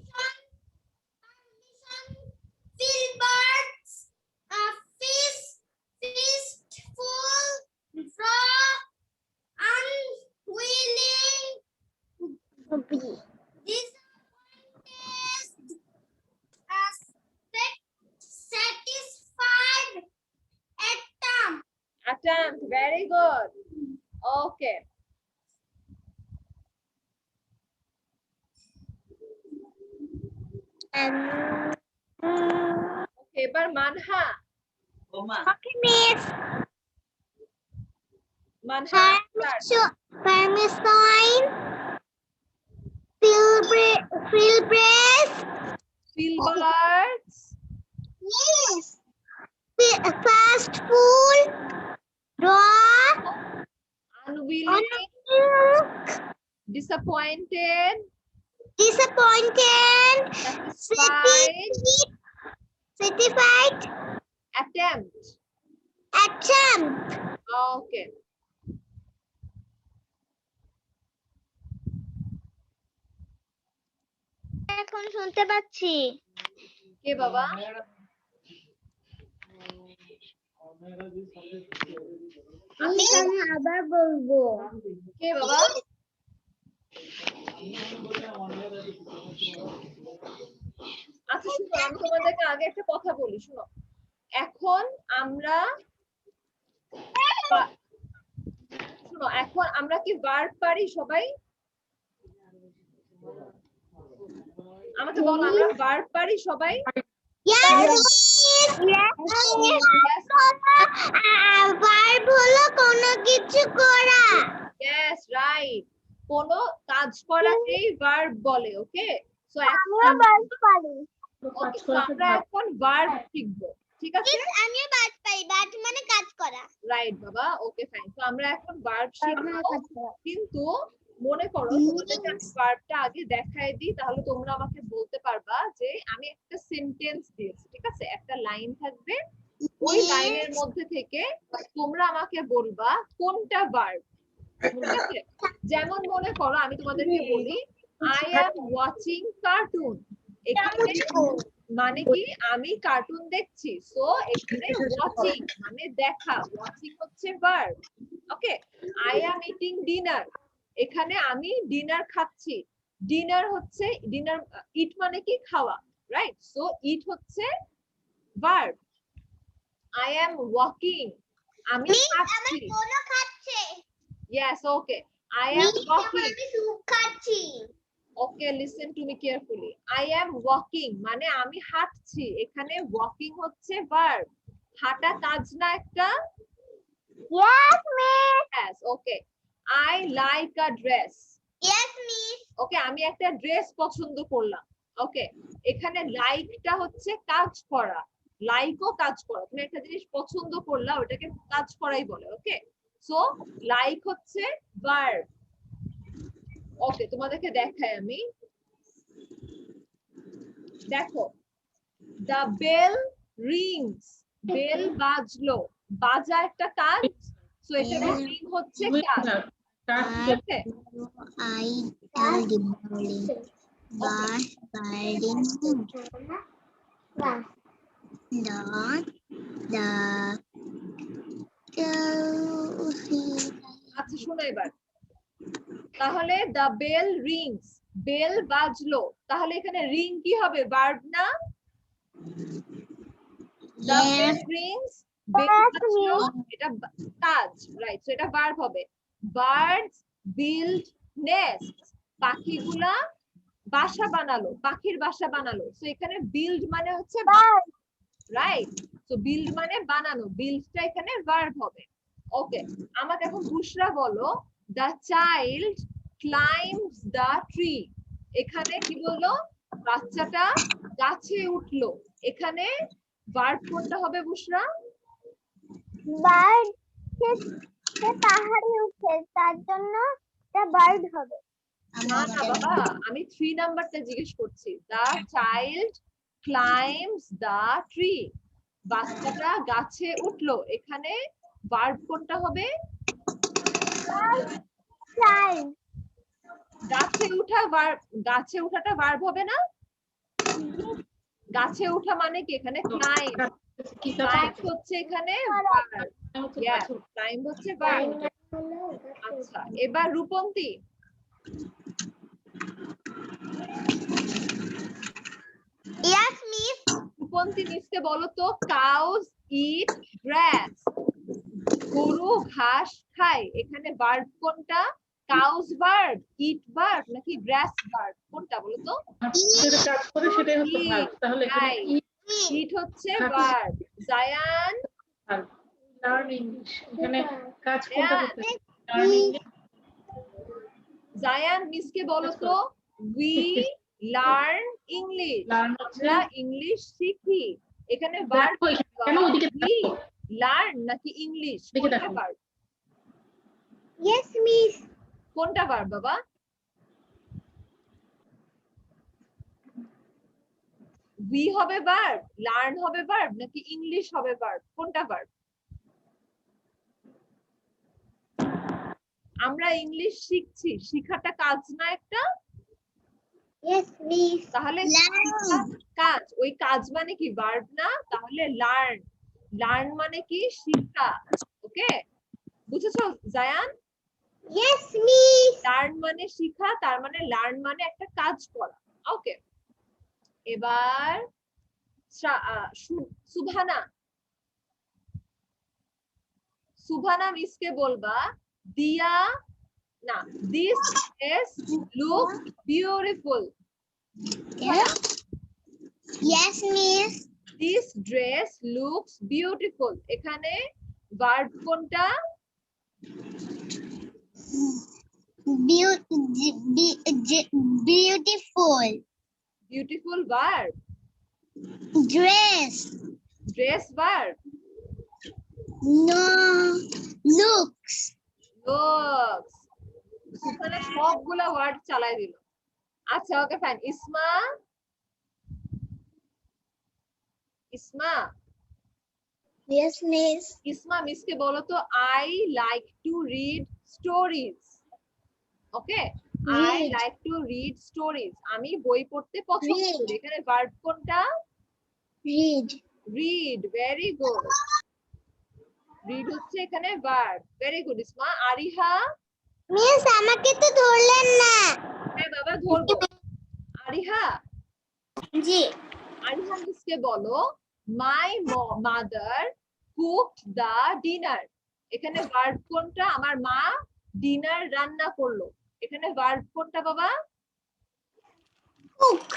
Filberts, a fistful, draw, unwilling, disappointed, satisfied, Attempt, very good. Okay. Okay, এবার Manha. Okay, miss. Manha start. Permission. Filberts. Filberts, Yes. Fastful. Draw. unwilling, disappointed, Disappointed. satisfied, Satisfied. attempt. Attempt. Okay. এখন শুনতে পাচ্ছি। কে বাবা? আমি আবার বলবো। কে বাবা? আচ্ছা শুনো, আমি তোমাদেরকে আগে একটা কথা বলি, শুনো। এখন আমরা শুনো, এখন আমরা কি ভার্ব পারি সবাই? আমাকে বলো, আমরা ভার্ব পারি সবাই? ভার্ব হলো কোনো কিছু করা। Yes, right. কোনো কাজ করাকেই ভার্ব বলে, ওকে? সো আমিও বার্ড পারি। ওকে, সো আমরা এখন ভার্ব শিখবো, ঠিক আছে? আমিও বার্ড পারি। বার্ড মানে কাজ করা। রাইট বাবা, ওকে ফাইন। তো আমরা এখন ভার্ব বার্ড মানে শিখবো, কাজ করা। কিন্তু মনে করো তোমাদেরকে আমি ভার্বটা আগে দেখাই দিই, তাহলে তোমরা আমাকে বলতে পারবা যে আমি একটা সেন্টেন্স দিয়েছি, ঠিক আছে? একটা লাইন থাকবে, ওই লাইনের মধ্যে থেকে তোমরা আমাকে বলবা কোনটা ভার্ব, ঠিক আছে? যেমন মনে করো আমি তোমাদেরকে বলি আই অ্যাম ওয়াচিং কার্টুন, এখানে মানে কি আমি কার্টুন দেখছি, সো এখানে ওয়াচিং মানে দেখা, ওয়াচিং হচ্ছে verb. Okay, I am eating dinner, এখানে আমি ডিনার খাচ্ছি, ডিনার হচ্ছে ডিনার, ইট মানে কি খাওয়া, রাইট? সো ইট হচ্ছে ভার্ব। আই অ্যাম ওয়াকিং, আমি হাঁটছি, কোনো খাচ্ছে। Yes okay, I am walking. আমি স্যুপ খাচ্ছি। Okay, listen to me carefully, I am walking মানে আমি হাঁটছি, এখানে ওয়াকিং হচ্ছে ভার্ব, হাঁটা কাজ না একটা? Yes, miss. Yes, okay. I like a dress. Yes, miss. ওকে, আমি একটা ড্রেস পছন্দ করলাম। ওকে, এখানে লাইকটা হচ্ছে কাজ করা, লাইকও কাজ করা, তুমি একটা জিনিস পছন্দ করলা ওটাকে কাজ করাই বলে। ওকে, সো লাইক হচ্ছে ভার্ব। ওকে, তোমাদেরকে দেখাই আমি, দেখো the bell rings, বেল বাজলো, বাজা একটা কাজ, সো এখানে রিং হচ্ছে কাজ, ঠিক আছে? I tell the bowling. But birding আচ্ছা শোনো এবার, তাহলে the bell rings, বেল বাজলো, তাহলে এখানে রিং কি হবে, ভার্ব না? the bell rings, বেল বাজলো, এটা কাজ, রাইট? সো এটা ভার্ব হবে। birds build nests, পাখিগুলা বাসা বানালো, পাখির বাসা বানালো, সো এখানে build মানে হচ্ছে ভার্ব, রাইট? সো build মানে বানানো, buildটা এখানে ভার্ব হবে। ওকে, আমাকে এখন বুশরা বলো the child climbs the tree, এখানে কি বললো, বাচ্চাটা গাছে উঠলো, এখানে ভার্ব কোনটা হবে বুশরা? বার্ড সে পাহাড়ে উঠে, তার জন্য এটা বার্ড হবে। না না বাবা, আমি 3 নাম্বারটা জিজ্ঞেস করছি, the child climbs the tree, বাচ্চাটা গাছে উঠলো, এখানে ভার্ব কোনটা হবে? Child. গাছে উঠা ভার্ব, গাছে উঠাটা ভার্ব হবে না? গাছে উঠা মানে কি, এখানে ক্লাইম্ব, ক্লাইম্ব হচ্ছে এখানে ভার্ব, ইয়েস ক্লাইম্ব হচ্ছে ভার্ব। আচ্ছা, এবার রূপন্তী, Yes, miss. রূপন্তী মিসকে বলো তো cows eat grass, গরু ঘাস খায়, এখানে ভার্ব কোনটা? cows verb, eat verb নাকি grass verb, কোনটা বলো তো? যেটা কাজ করে সেটাই হচ্ছে ভার্ব, তাহলে এখানে eat হচ্ছে verb। জায়ান, লার্ন ইংলিশ, এখানে কাজ কোনটা করতে হবে? Learn English. জায়ান মিসকে বলো তো we learn English, লার্ন হচ্ছে আমরা ইংলিশ শিখি, এখানে ভার্ব দেখো এখানে, কেন ওইদিকে we learn নাকি ইংলিশ, দেখে কোনটা দেখো। ভার্ব? Yes, miss. কোনটা ভার্ব বাবা? we হবে ভার্ব, লার্ন হবে ভার্ব নাকি ইংলিশ হবে ভার্ব, কোনটা ভার্ব? আমরা ইংলিশ শিখছি, শিখাটা কাজ না একটা? Yes, miss. তাহলে কাজ, ওই কাজ মানে কি ভার্ব না? তাহলে লার্ন, লার্ন মানে কি শিখা। ওকে, বুঝেছো জায়ান? Yes, miss. লার্ন মানে শিখা, তার মানে লার্ন মানে একটা কাজ করা। ওকে, এবার সুভানা, সুভানা মিসকে বলবা দিয়া না, this dress looks beautiful. Yes, miss. This dress looks beautiful, এখানে ভার্ব কোনটা? Beautiful. Beautiful verb. Dress. Dress verb. No. Looks. Looks. ওখানে সবগুলা ওয়ার্ড চালাই দিল। আচ্ছা ওকে ফাইন। ইসমা, ইসমা, Yes, miss. ইসমা মিসকে বলো তো I like to read stories. Okay, I Read. like to read stories. আমি বই পড়তে পছন্দ Read. করি। এখানে ভার্ব কোনটা? Read. Read. Very good. Read হচ্ছে এখানে ভার্ব। Very good ইসমা। আরিহা, Miss, আমাকে তো ধরলেন না। হ্যাঁ বাবা ধরবো। আরিহা, জি। আরিহা মিসকে বলো my mother cooked the dinner. এখানে ভার্ব কোনটা? আমার মা ডিনার রান্না করলো। এখানে ভার্ব কোনটা বাবা? Cook.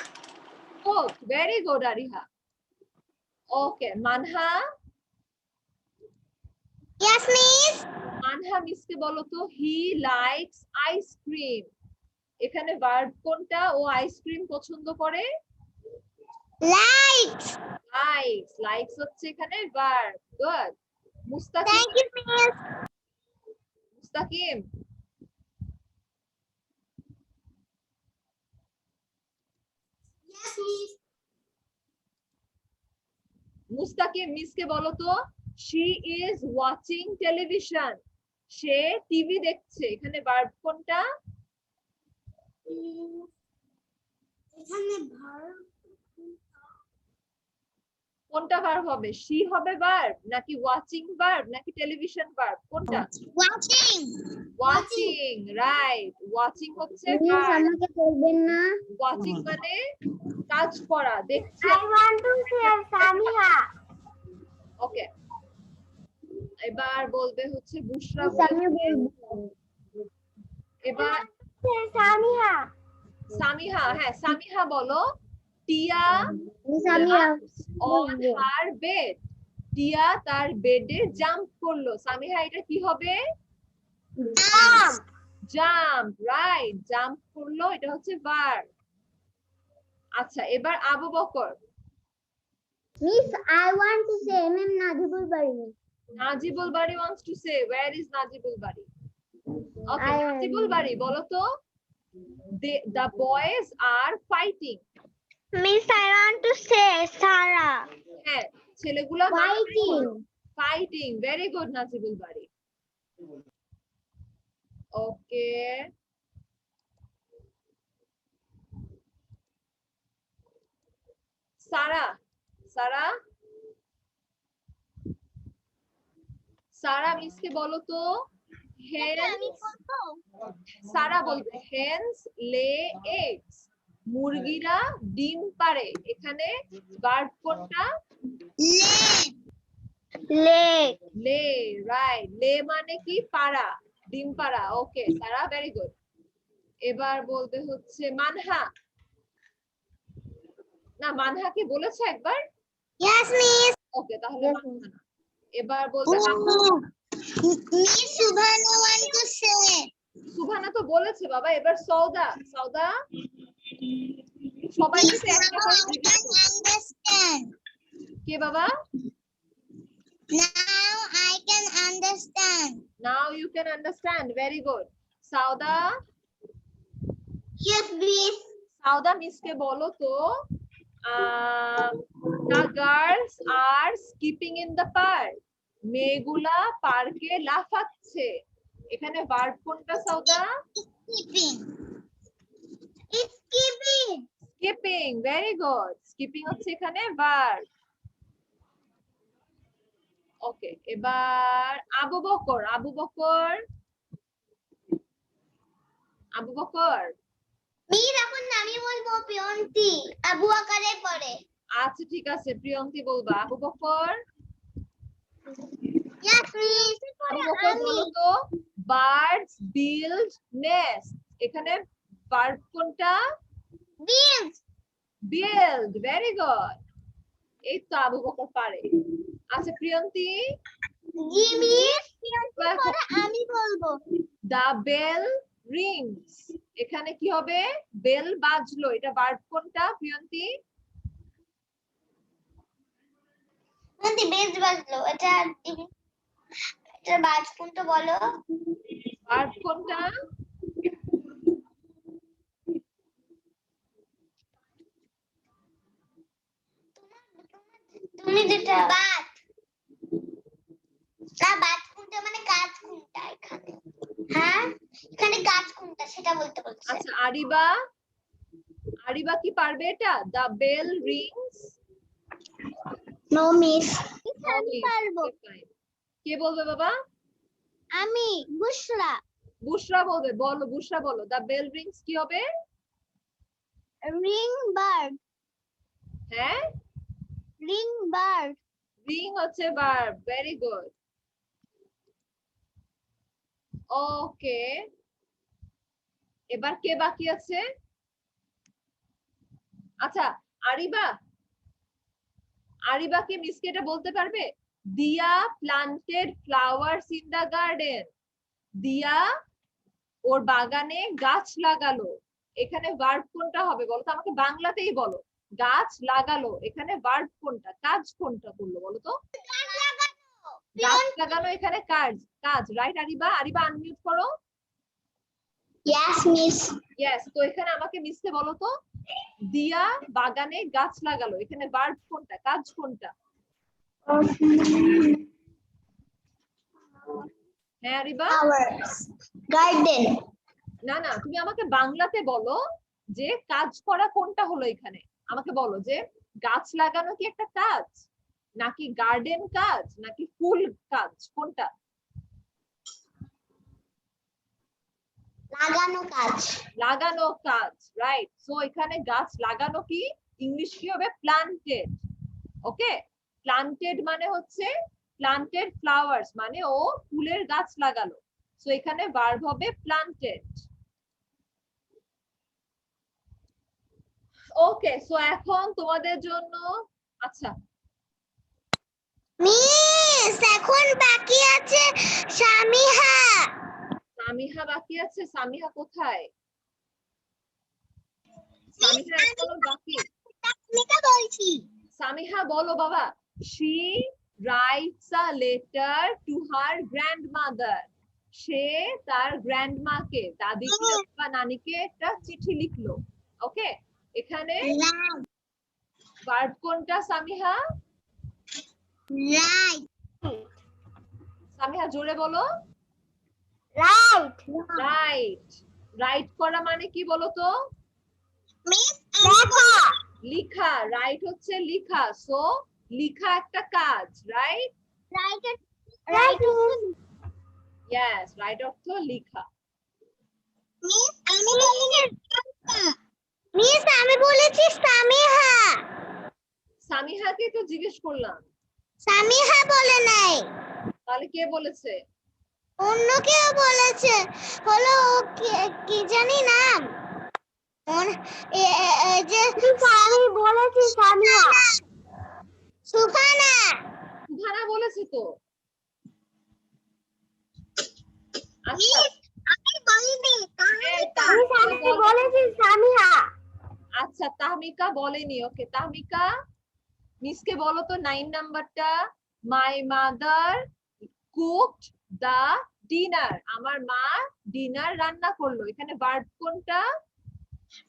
cook. Very good Ariha. ওকে মানহা, Yes, miss. মানহা মিসকে বলো তো he likes ice cream. এখানে ভার্ব কোনটা? ও আইসক্রিম পছন্দ করে। Likes. likes. likes হচ্ছে এখানে verb. Good. Mustakim, Thank you, miss. Mustakim, Yes, miss. Mustakim মিসকে বলো তো she is watching television. সে টিভি দেখছে। এখানে ভার্ব কোনটা? এখানে ভার্ব কোনটা ভার্ব হবে? she হবে ভার্ব নাকি ওয়াচিং ভার্ব নাকি টেলিভিশন ভার্ব? কোনটা? watching. ওয়াচিং। রাইট। ওয়াচিং হচ্ছে Miss, ভার্ব। আমাকে করবেন না। ওয়াচিং মানে কাজ করা, দেখছে। I want to say Samiha. ওকে, এবার বলবে হচ্ছে বুশরা Miss, আমিও বলবো। এবার Samiha. সামিহা, হ্যাঁ সামিহা বলো টিয়া Miss, আমিও on her bed. টিয়া তার বেডে জাম্প করলো। সামিহা এটা কি হবে? jump. জাম্প। রাইট, জাম্প করলো, এটা হচ্ছে ভার্ব। আচ্ছা এবার Abu Bakr. Miss, I want to say Ma'am Najibul Bari. Najibul বাড়ি wants to say, where is Najibul বাড়ি? ওকে I- নাজিবুল বাড়ি বলো তো the boys are fighting. Miss, I want to say Sarah. হ্যাঁ ছেলেগুলা Fighting. Fighting. Very good Najibul বাড়ি। ওকে সারা, সারা, সারা মিসকে বলো তো hens, সারা বলবে hens lay eggs. মুরগিরা ডিম পাড়ে। এখানে ভার্ব কোনটা? Lay. লে। রাইট, লে মানে কি? পাড়া, ডিম পাড়া। ওকে সারা, ভেরি গুড। এবার বলবে হচ্ছে মানহা। না মানহা কি বলেছে একবার? Yes, Miss. ওকে তাহলে মানহা না। এবার বলবে Miss Subhana want to say. সুভানা তো বলেছে বাবা। এবার সৌদা, সৌদা সবাই Miss, মিলে একটা now করে I জিজ্ঞেস can করো। understand. কে বাবা? Now I can understand. Now you can understand. Very good. সৌদা, Yes, Miss. সৌদা মিসকে বলো তো the girls are skipping in the park. মেয়েগুলা পার্কে লাফাচ্ছে। এখানে ভার্ব কোনটা সৌদা? Skipping. It's skipping. Skipping. Very good. Skipping হচ্ছে এখানে ভার্ব। ওকে এবার আবু বকর, আবু বকর, আবু বকর। Miss, এখন আমি বলবো পিয়ন্তি আবু আকারে পড়ে। আচ্ছা ঠিক আছে প্রিয়ন্তি বলবা। Abu Bakr, Yes, Miss. আবু বকর বলো তো বার্ডস বিল্ড নেস্ট। এখানে ভার্ব কোনটা? Build. বিল্ড। Very good. এই তো আবু বকর পারে। আচ্ছা প্রিয়ন্তি, জি মিস, পরে আমি বলবো। the bell rings. এখানে কি হবে? বেল বাজলো, এটা ভার্ব কোনটা প্রিয়ন্তী? কিন্তু বেশ বাজলো, এটা বাজ কোনটা বলো? ভার্ব কোনটা? তুমি যেটা বাজ, না বাজ কোনটা মানে কাজ কোনটা এখানে? হ্যাঁ, এখানে কাজ কোনটা সেটা বলতে বলছে। আচ্ছা আরিবা, আরিবা কি পারবে এটা? The bell rings. No miss, আমি পারবো। কে বলবে বাবা? আমি বুশরা। বুশরা বলবে, বলো বুশরা বলো। দ্য বেল রিংস কি হবে? রিং বার্ড, হ্যাঁ রিং বার্ড। রিং হচ্ছে ভার্ব, ভেরি গুড। ওকে, এবার কে বাকি আছে? আচ্ছা আরিবা, আরিবা কি মিসকে এটা বলতে পারবে? Diya planted flowers in the garden. Diya ওর বাগানে গাছ লাগালো, এখানে ভার্ব কোনটা হবে বলো তো? আমাকে বাংলাতেই বলো। গাছ লাগালো, এখানে ভার্ব কোনটা, কাজ কোনটা করলো বলো তো? গাছ লাগানো এখানে কাজ, কাজ রাইট আরিবা? আরিবা আনমিউট করো। Yes miss. ইয়েস, তো এখানে আমাকে মিসকে বলো তো, দিয়া বাগানে গাছ লাগালো, এখানে ভার্ব কোনটা, কাজ কোনটা? হ্যাঁ আরিবা? Flowers, garden. না না, তুমি আমাকে বাংলাতে বলো যে কাজ করা কোনটা হলো এখানে। আমাকে বলো যে গাছ লাগানো কি একটা কাজ, নাকি গার্ডেন কাজ, নাকি ফুল কাজ, কোনটা? লাগানো কাজ। লাগানো কাজ, রাইট। সো এখানে গাছ লাগানো কি ইংলিশ কি হবে? প্লান্টেড। ওকে, প্লান্টেড মানে হচ্ছে প্লান্টেড ফ্লাওয়ার্স, মানে ও ফুলের গাছ লাগালো। সো এখানে ভার্ব হবে প্লান্টেড। ওকে, সো এখন তোমাদের জন্য, আচ্ছা মিস এখন বাকি আছে সামিহা। সামিহা বাকি আছে। সামিহা কোথায়? সামিহা এখনো বাকি। তাহমিকা বলছি। সামিহা বলো বাবা। She writes a letter to her grandmother. সে তার গ্র্যান্ডমাকে, দাদিকে বা নানিকে একটা চিঠি লিখলো। ওকে, এখানে ভার্ব কোনটা সামিহা? রাইট। সামিহা জোরে বলো। রাইট। রাইট, রাইট করা মানে কি বলো তো? মিস লেখা। লিখা, রাইট হচ্ছে লিখা। সো লিখা একটা কাজ, right? Right, right. Yes, right অর্থ লিখা। মিস আমি বলিনি। মিস আমি বলেছি সামিহা। সামিহাকে তো জিজ্ঞেস করলাম। সামিহা বলে নাই, তাহলে কে বলেছে? অন্য কেউ বলেছে। হলো কি জানি নাম, যে আমি বলেছি সামিহা। সুফানা। সুফানা বলেছে তো। আচ্ছা আমি বলিনি, আমি বলেছি সামিহা। আচ্ছা তাহমিকা বলেনি। ওকে তাহমিকা, মিসকে বলো তো 9 নাম্বারটা। My mother cooked the dinner. আমার মা ডিনার রান্না করলো, এখানে ভার্ব কোনটা?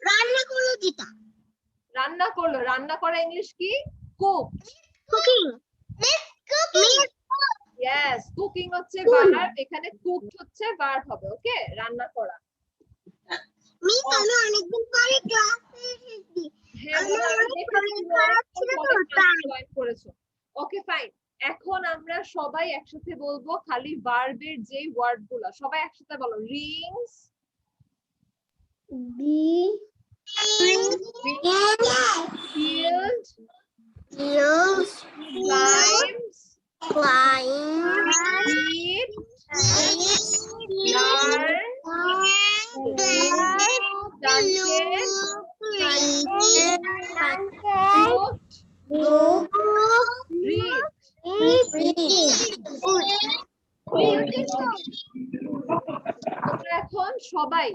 রান্না করলো যেটা। রান্না করলো, রান্না করা ইংলিশ কি? Cook. Cooking. Miss cooking. Yes, cooking হচ্ছে ভার্ব, এখানে কুকড হচ্ছে ভার্ব হবে। ওকে, রান্না করা। মিস আমি অনেকদিন পরে ক্লাসে এসেছি। হ্যাঁ আমি বাবা, আমি অনেক দেখেছি তুমি শরীর অনেকক্ষণ খারাপ ছিল পরে তো, ক্লাসে জয়েন করেছো। ওকে ফাইন, এখন আমরা সবাই একসাথে বলবো খালি ভার্বের যে ওয়ার্ড গুলো, সবাই একসাথে বলো। রিংস, বি field, Hills, climbs, flying, eat, learn, তোমরা এখন সবাই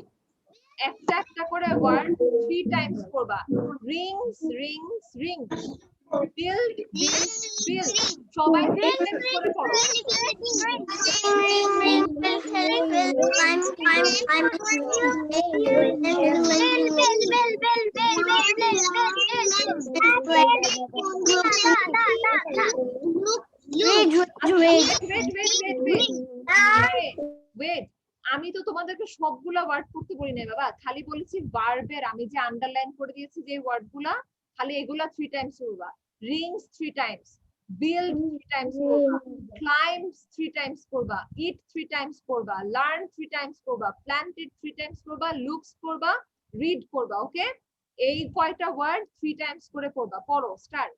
একটা একটা করে ওয়ার্ড 3 টাইমস পড়বা। Rings Rings Rings, build build build, সবাই 3 টাইমস করে পড়ো। ওয়েট, আমি তো তোমাদেরকে সবগুলা ওয়ার্ড পড়তে বলি না বাবা, খালি বলেছি ভার্বের আমি যে আন্ডারলাইন করে দিয়েছি যে ওয়ার্ডগুলা, খালি এগুলা 3 টাইমস পড়বা। রিংস 3 টাইমস, build 3 টাইমস পড়বা, climbs 3 টাইমস পড়বা, eat 3 টাইমস পড়বা, learn 3 টাইমস পড়বা, planted 3 টাইমস পড়বা, looks পড়বা, read পড়বা। ওকে, এই কয়টা ওয়ার্ড 3 টাইমস করে পড়বা। পড়ো, স্টার্ট।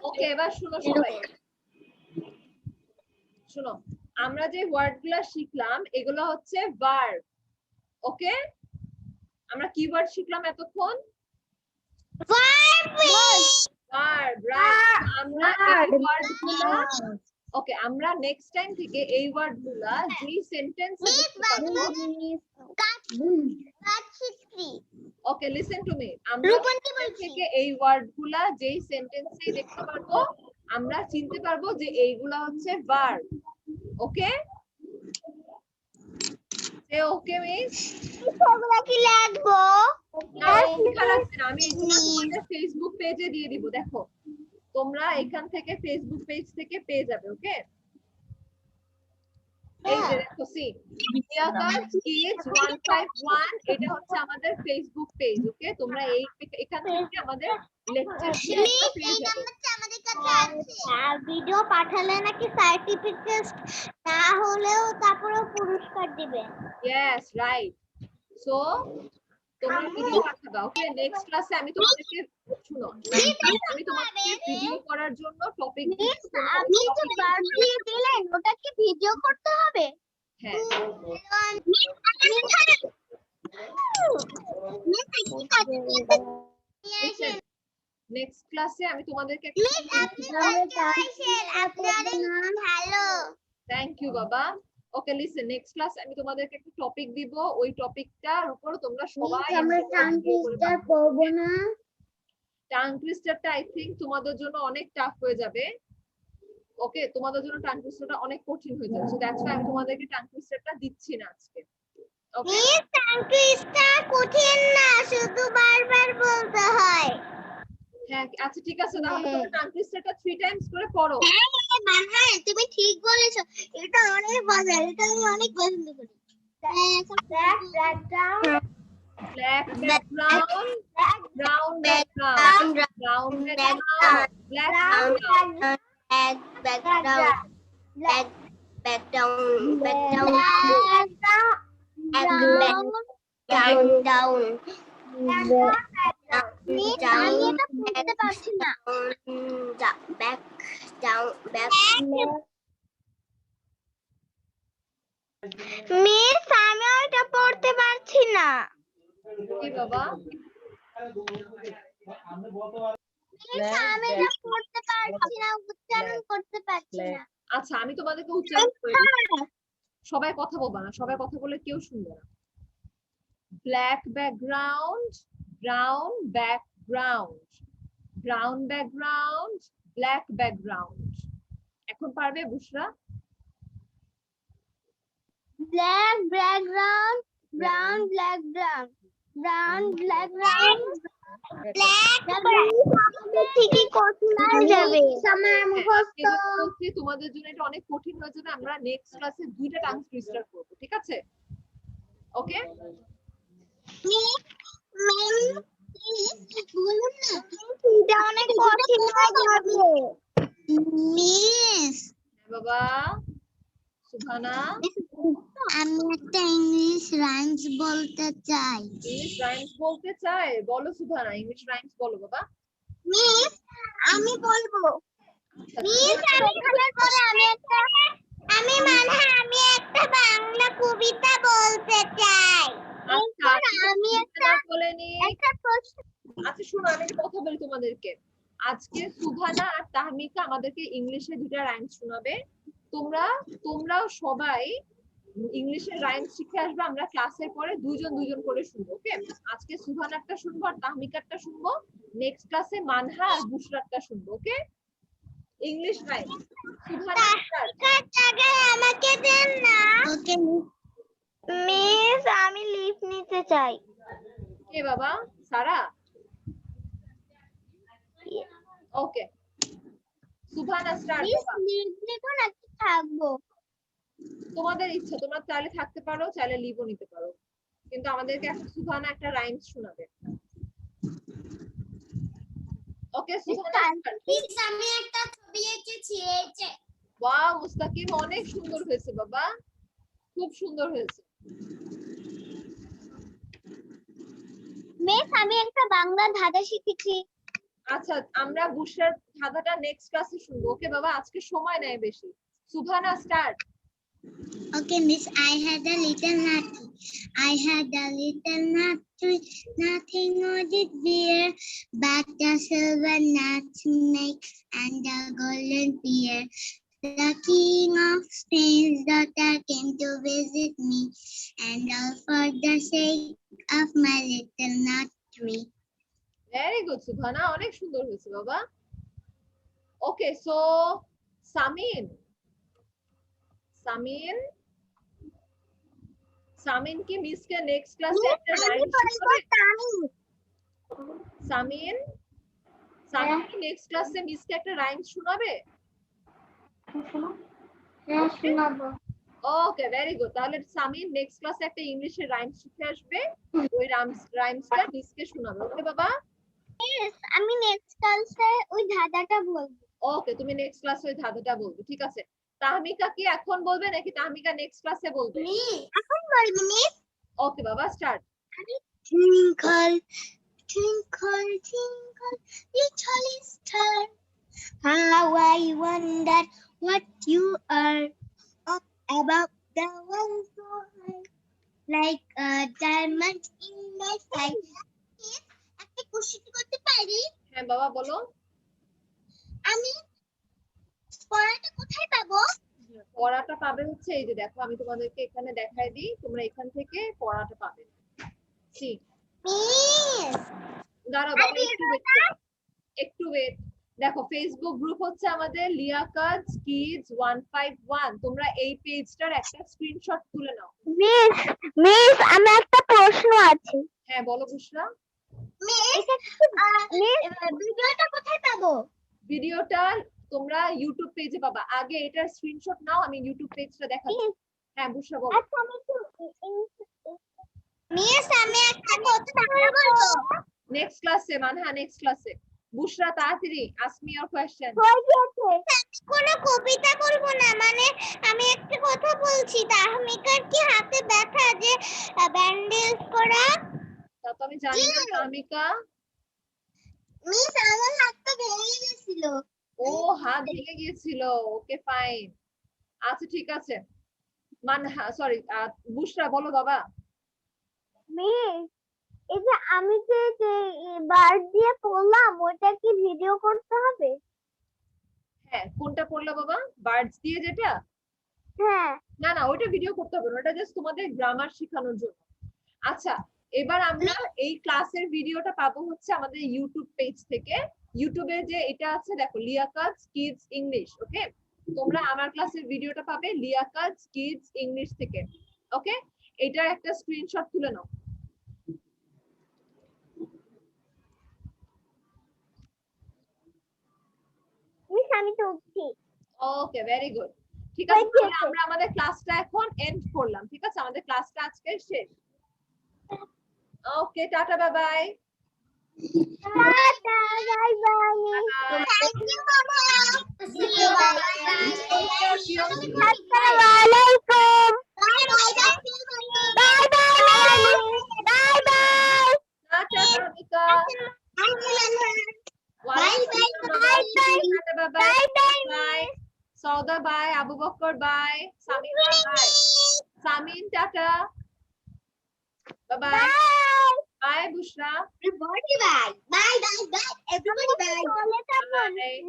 ওকে, এবার শুনো সবাই, শুনো, আমরা যে ওয়ার্ডগুলো শিখলাম এগুলো হচ্ছে ভার্ব। ওকে, আমরা কি ওয়ার্ড শিখলাম এতক্ষণ? Verb, right. আমরা এই ওয়ার্ডগুলো, ওকে, আমরা নেক্সট টাইম থেকে এই ওয়ার্ডগুলো যে সেন্টেন্সে দেখতে পারবো। ওকে, লিসেন টু মি, আমরা থেকে এই ওয়ার্ডগুলা যেই সেন্টেন্সে দেখতে পারবো, আমরা চিনতে পারবো যে এইগুলা হচ্ছে ভার্ব। ওকে, সে ওকে মিস? ওগুলা কি লিখবো? আমি এগুলো তোমাদের ফেসবুক পেজে দিয়ে দিব, দেখো তোমরা এখান থেকে ফেসবুক পেজ থেকে পেয়ে যাবে। ওকে, এই যে দেখো, সি বিয়াকার কিডস 151, এটা হচ্ছে আমাদের ফেসবুক পেজ। ওকে, তোমরা এই এখান থেকে আমাদের লেকচার পেয়ে যাবে। ভিডিও পাঠালে নাকি সার্টিফিকেট না হলেও তারপরে পুরস্কার দিবে। Yes, right. সো তোমরা ভিডিও পাঠাবা। ওকে, নেক্সট ক্লাসে আমি তোমাদেরকে, শুনো, আমি তোমাদেরকে ভিডিও করার জন্য টপিক দিচ্ছি। আপনি যে বার্থডে দিলেন ওটা কি ভিডিও করতে হবে? হ্যাঁ, নেক্সট ক্লাসে আমি তোমাদেরকে একটা, থ্যাংক ইউ বাবা। ওকে, লিসেন, নেক্সট ক্লাস আমি তোমাদেরকে একটা টপিক দিব, ওই টপিকটার উপর তোমরা সবাই করব না। টাং টুইস্টারটা আই থিংক তোমাদের জন্য অনেক টাফ হয়ে যাবে। ওকে, তোমাদের জন্য টাং টুইস্টারটা অনেক কঠিন হয়ে যাবে, সো দ্যাটস ওয়াই আমি তোমাদেরকে টাং টুইস্টারটা দিচ্ছি না আজকে। ওকে, টাং টুইস্টার কঠিন না, শুধু বারবার বলতে হয়। হ্যাঁ, আচ্ছা ঠিক আছে, তাহলে তোমরা টাং টুইস্টারটা 3 টাইমস করে পড়ো। হ্যাঁ, তুমি ঠিক বলেছো, এটা অনেক মজার, এটা আমি অনেক পছন্দ করি। Black background, brown background, brown background, black background, miss, আমি ওটা পড়তে পারছি না। কি বাবা? আমি এটা পড়তে পারছি না, উচ্চারণ করতে পারছি না। আচ্ছা, আমি তোমাদেরকে উচ্চারণ করে দিচ্ছি। সবাই কথা বলবা না, সবাই কথা বলে কেউ শুনবে না। black background, brown background, brown background, black background. এখন পারবে বুশরা? Black background, brown background, brown background, black ঠিকই কঠিন হয়ে যাবে আমার মুখস্থ। তোমাদের জন্য এটা অনেক কঠিন হয়ে যাবে, আমরা নেক্সট ক্লাসে দুইটা টাং টুইস্টার করব, ঠিক আছে? ওকে, বলুন না এটা অনেক কঠিন হয়ে যাবে মিস। বাবা সুভানা, আমি একটা ইংলিশ রাইমস বলতে চাই। ইংলিশ রাইমস বলতে চাই? বলো সুভানা, ইংলিশ রাইমস বলো বাবা। মিস আমি বলবো। মিস আমি একটা বাংলা কবিতা বলতে চাই। আমি একটা প্রশ্ন। আচ্ছা শোনো, আমি একটা কথা বলি তোমাদেরকে। আজকে সুভানা আর তাহমিকা আমাদেরকে ইংলিশে দুটা রাইমস শোনাবে। তোমরাও সবাই ইংলিশের রাইমস শিখে আসবে। আমরা ক্লাসের পরে দুইজন করে শুনবো। ওকে, আজকে সুভানারটা শুনবো আর তাহমিকারটা শুনবো। নেক্সট ক্লাসে মানহা আর বুশরারটা শুনবো। ওকে, ইংলিশ রাইমস। সুভানা আমাকে দেন না। ওকে মিস, আমি লিভ নিতে চাই। কে বাবা? সারা? ওকে, সুভানা স্টার্ট। বাবা লিভ নিব নাকি থাকবো? তোমাদের ইচ্ছা, তোমরা চাইলে থাকতে পারো, চাইলে লিভও নিতে পারো, কিন্তু আমাদেরকে এখন সুভানা একটা রাইমস শোনাবে। ওকে সুভানা, মিস আমি একটা ছবি এঁকেছি এই যে। ওয়াও মুস্তাকিম, অনেক সুন্দর হয়েছে বাবা, খুব সুন্দর হয়েছে। মিস আমি একটা বাংলা ধাঁধা শিখেছি। আচ্ছা, আমরা বুশরার ধাঁধাটা নেক্সট ক্লাসে শুনবো। ওকে বাবা, আজকে সময় নেই বেশি। সুভানা start. Okay, miss, I had a little nut. I had a little nut, nothing would it bear, but a silver nut to make and a golden pear. The king of Spain's daughter came to visit me, and all for the sake of my little nut tree. Very good Suvana, অনেক সুন্দর হয়েছে বাবা। ওকে, so Samin কি মিসকে next ক্লাসে একটা rhyme শোনাবে? সামিন কি নেক্সট ক্লাসে মিসকে একটা রাইম শোনাবে? ওকে, ভেরি গুড। তাহলে সামিন নেক্সট ক্লাসে একটা ইংলিশের রাইম শিখে আসবে, ওই রাইমসটা মিসকে শোনাবে। ওকে বাবা, আমি নেক্সট ক্লাসে ওই ধাঁধাটা বলবো। ওকে, তুমি নেক্সট ক্লাসে ওই ধাঁধাটা বলবে, ঠিক আছে? তাহমিকা কি এখন বলবে নাকি তাহমিকা নেক্সট ক্লাসে বলবে? এখন বলবো মিস। ওকে বাবা, start. Twinkle, twinkle, twinkle, little star, how I wonder what you are, up above the world so high, like a diamond in the sky. একটা কোশ্চেন করতে পারি? হ্যাঁ বাবা বলো। আমি পড়াটা কোথায় পাবো? পড়াটা পাবে হচ্ছে এই যে দেখো, আমি তোমাদেরকে এখানে দেখাই দিই, তোমরা এখান থেকে পড়াটা পাবে। সি মিস দাঁড়াও বাবা, একটু ওয়েট। দেখো ফেসবুক গ্রুপ হচ্ছে আমাদের লিয়াকাত কিডস 151। তোমরা এই পেজটার একটা স্ক্রিনশট তুলে নাও। মিস আমার একটা প্রশ্ন আছে। হ্যাঁ বলো বুশরা। মিস ভিডিওটা কোথায় পাবো? ভিডিওটা তোমরা ইউটিউব পেজে পাবা। আগে এটার স্ক্রিনশট নাও, আমি ইউটিউব পেজটা দেখাচ্ছি। হ্যাঁ বুশরা বলো। আচ্ছা আমি একটু মিস আমি একটা কথা বলবো। নেক্সট ক্লাসে মানহা, নেক্সট ক্লাসে। বুশরা তাড়াতাড়ি আস্ক মি ইওর কোশ্চেন। কোনো কবিতা বলবো না, মানে আমি একটা কথা বলছি। তাহমিকার কি হাতে ব্যথা যে ব্যান্ডেজ করা? তা তো আমি জানি না তাহমিকা। মিস আমার হাতটা ভেঙে গেছিল। ও হাত ভেঙে গিয়েছিল, ওকে ফাইন। আচ্ছা ঠিক আছে মানহা, সরি বুশরা বলো বাবা। মিস এই যে আমি যে বার্ড দিয়ে পড়লাম ওটা কি ভিডিও করতে হবে? হ্যাঁ কোনটা পড়লো বাবা? বার্ডস দিয়ে যেটা? হ্যাঁ। না ওটা ভিডিও করতে হবে না, ওটা জাস্ট তোমাদের গ্রামার শেখানোর জন্য। আচ্ছা এবার আমরা এই ক্লাসের ভিডিওটা পাবো হচ্ছে আমাদের ইউটিউব পেজ থেকে। ইউটিউবে যে এটা আছে দেখো, লিয়াকাত কিডস ইংলিশ। ওকে, তোমরা আমার ক্লাসের ভিডিওটা পাবে লিয়াকাত কিডস ইংলিশ থেকে। ওকে, এটার একটা স্ক্রিনশট তুলে নাও। মিস আমি তো উঠছি। ওকে, ভেরি গুড। ঠিক আছে, Thank you, তাহলে sir. আমরা আমাদের ক্লাসটা এখন এন্ড করলাম। ঠিক আছে, আমাদের ক্লাসটা আজকে শেষ। Okay, tata, bye bye. Tata, bye bye. Thank you মামা। you. আসসালামু আলাইকুম। Bye bye. Bye bye. Bye bye. Tata, Samika. Bye bye. Tata, bye bye. Bye bye. Sauda bye, Abu Bakar bye, Samina bye, Samin tata, bye bye. Bye Bushra. Everybody bye. Bye bye bye. Everybody bye. Bye.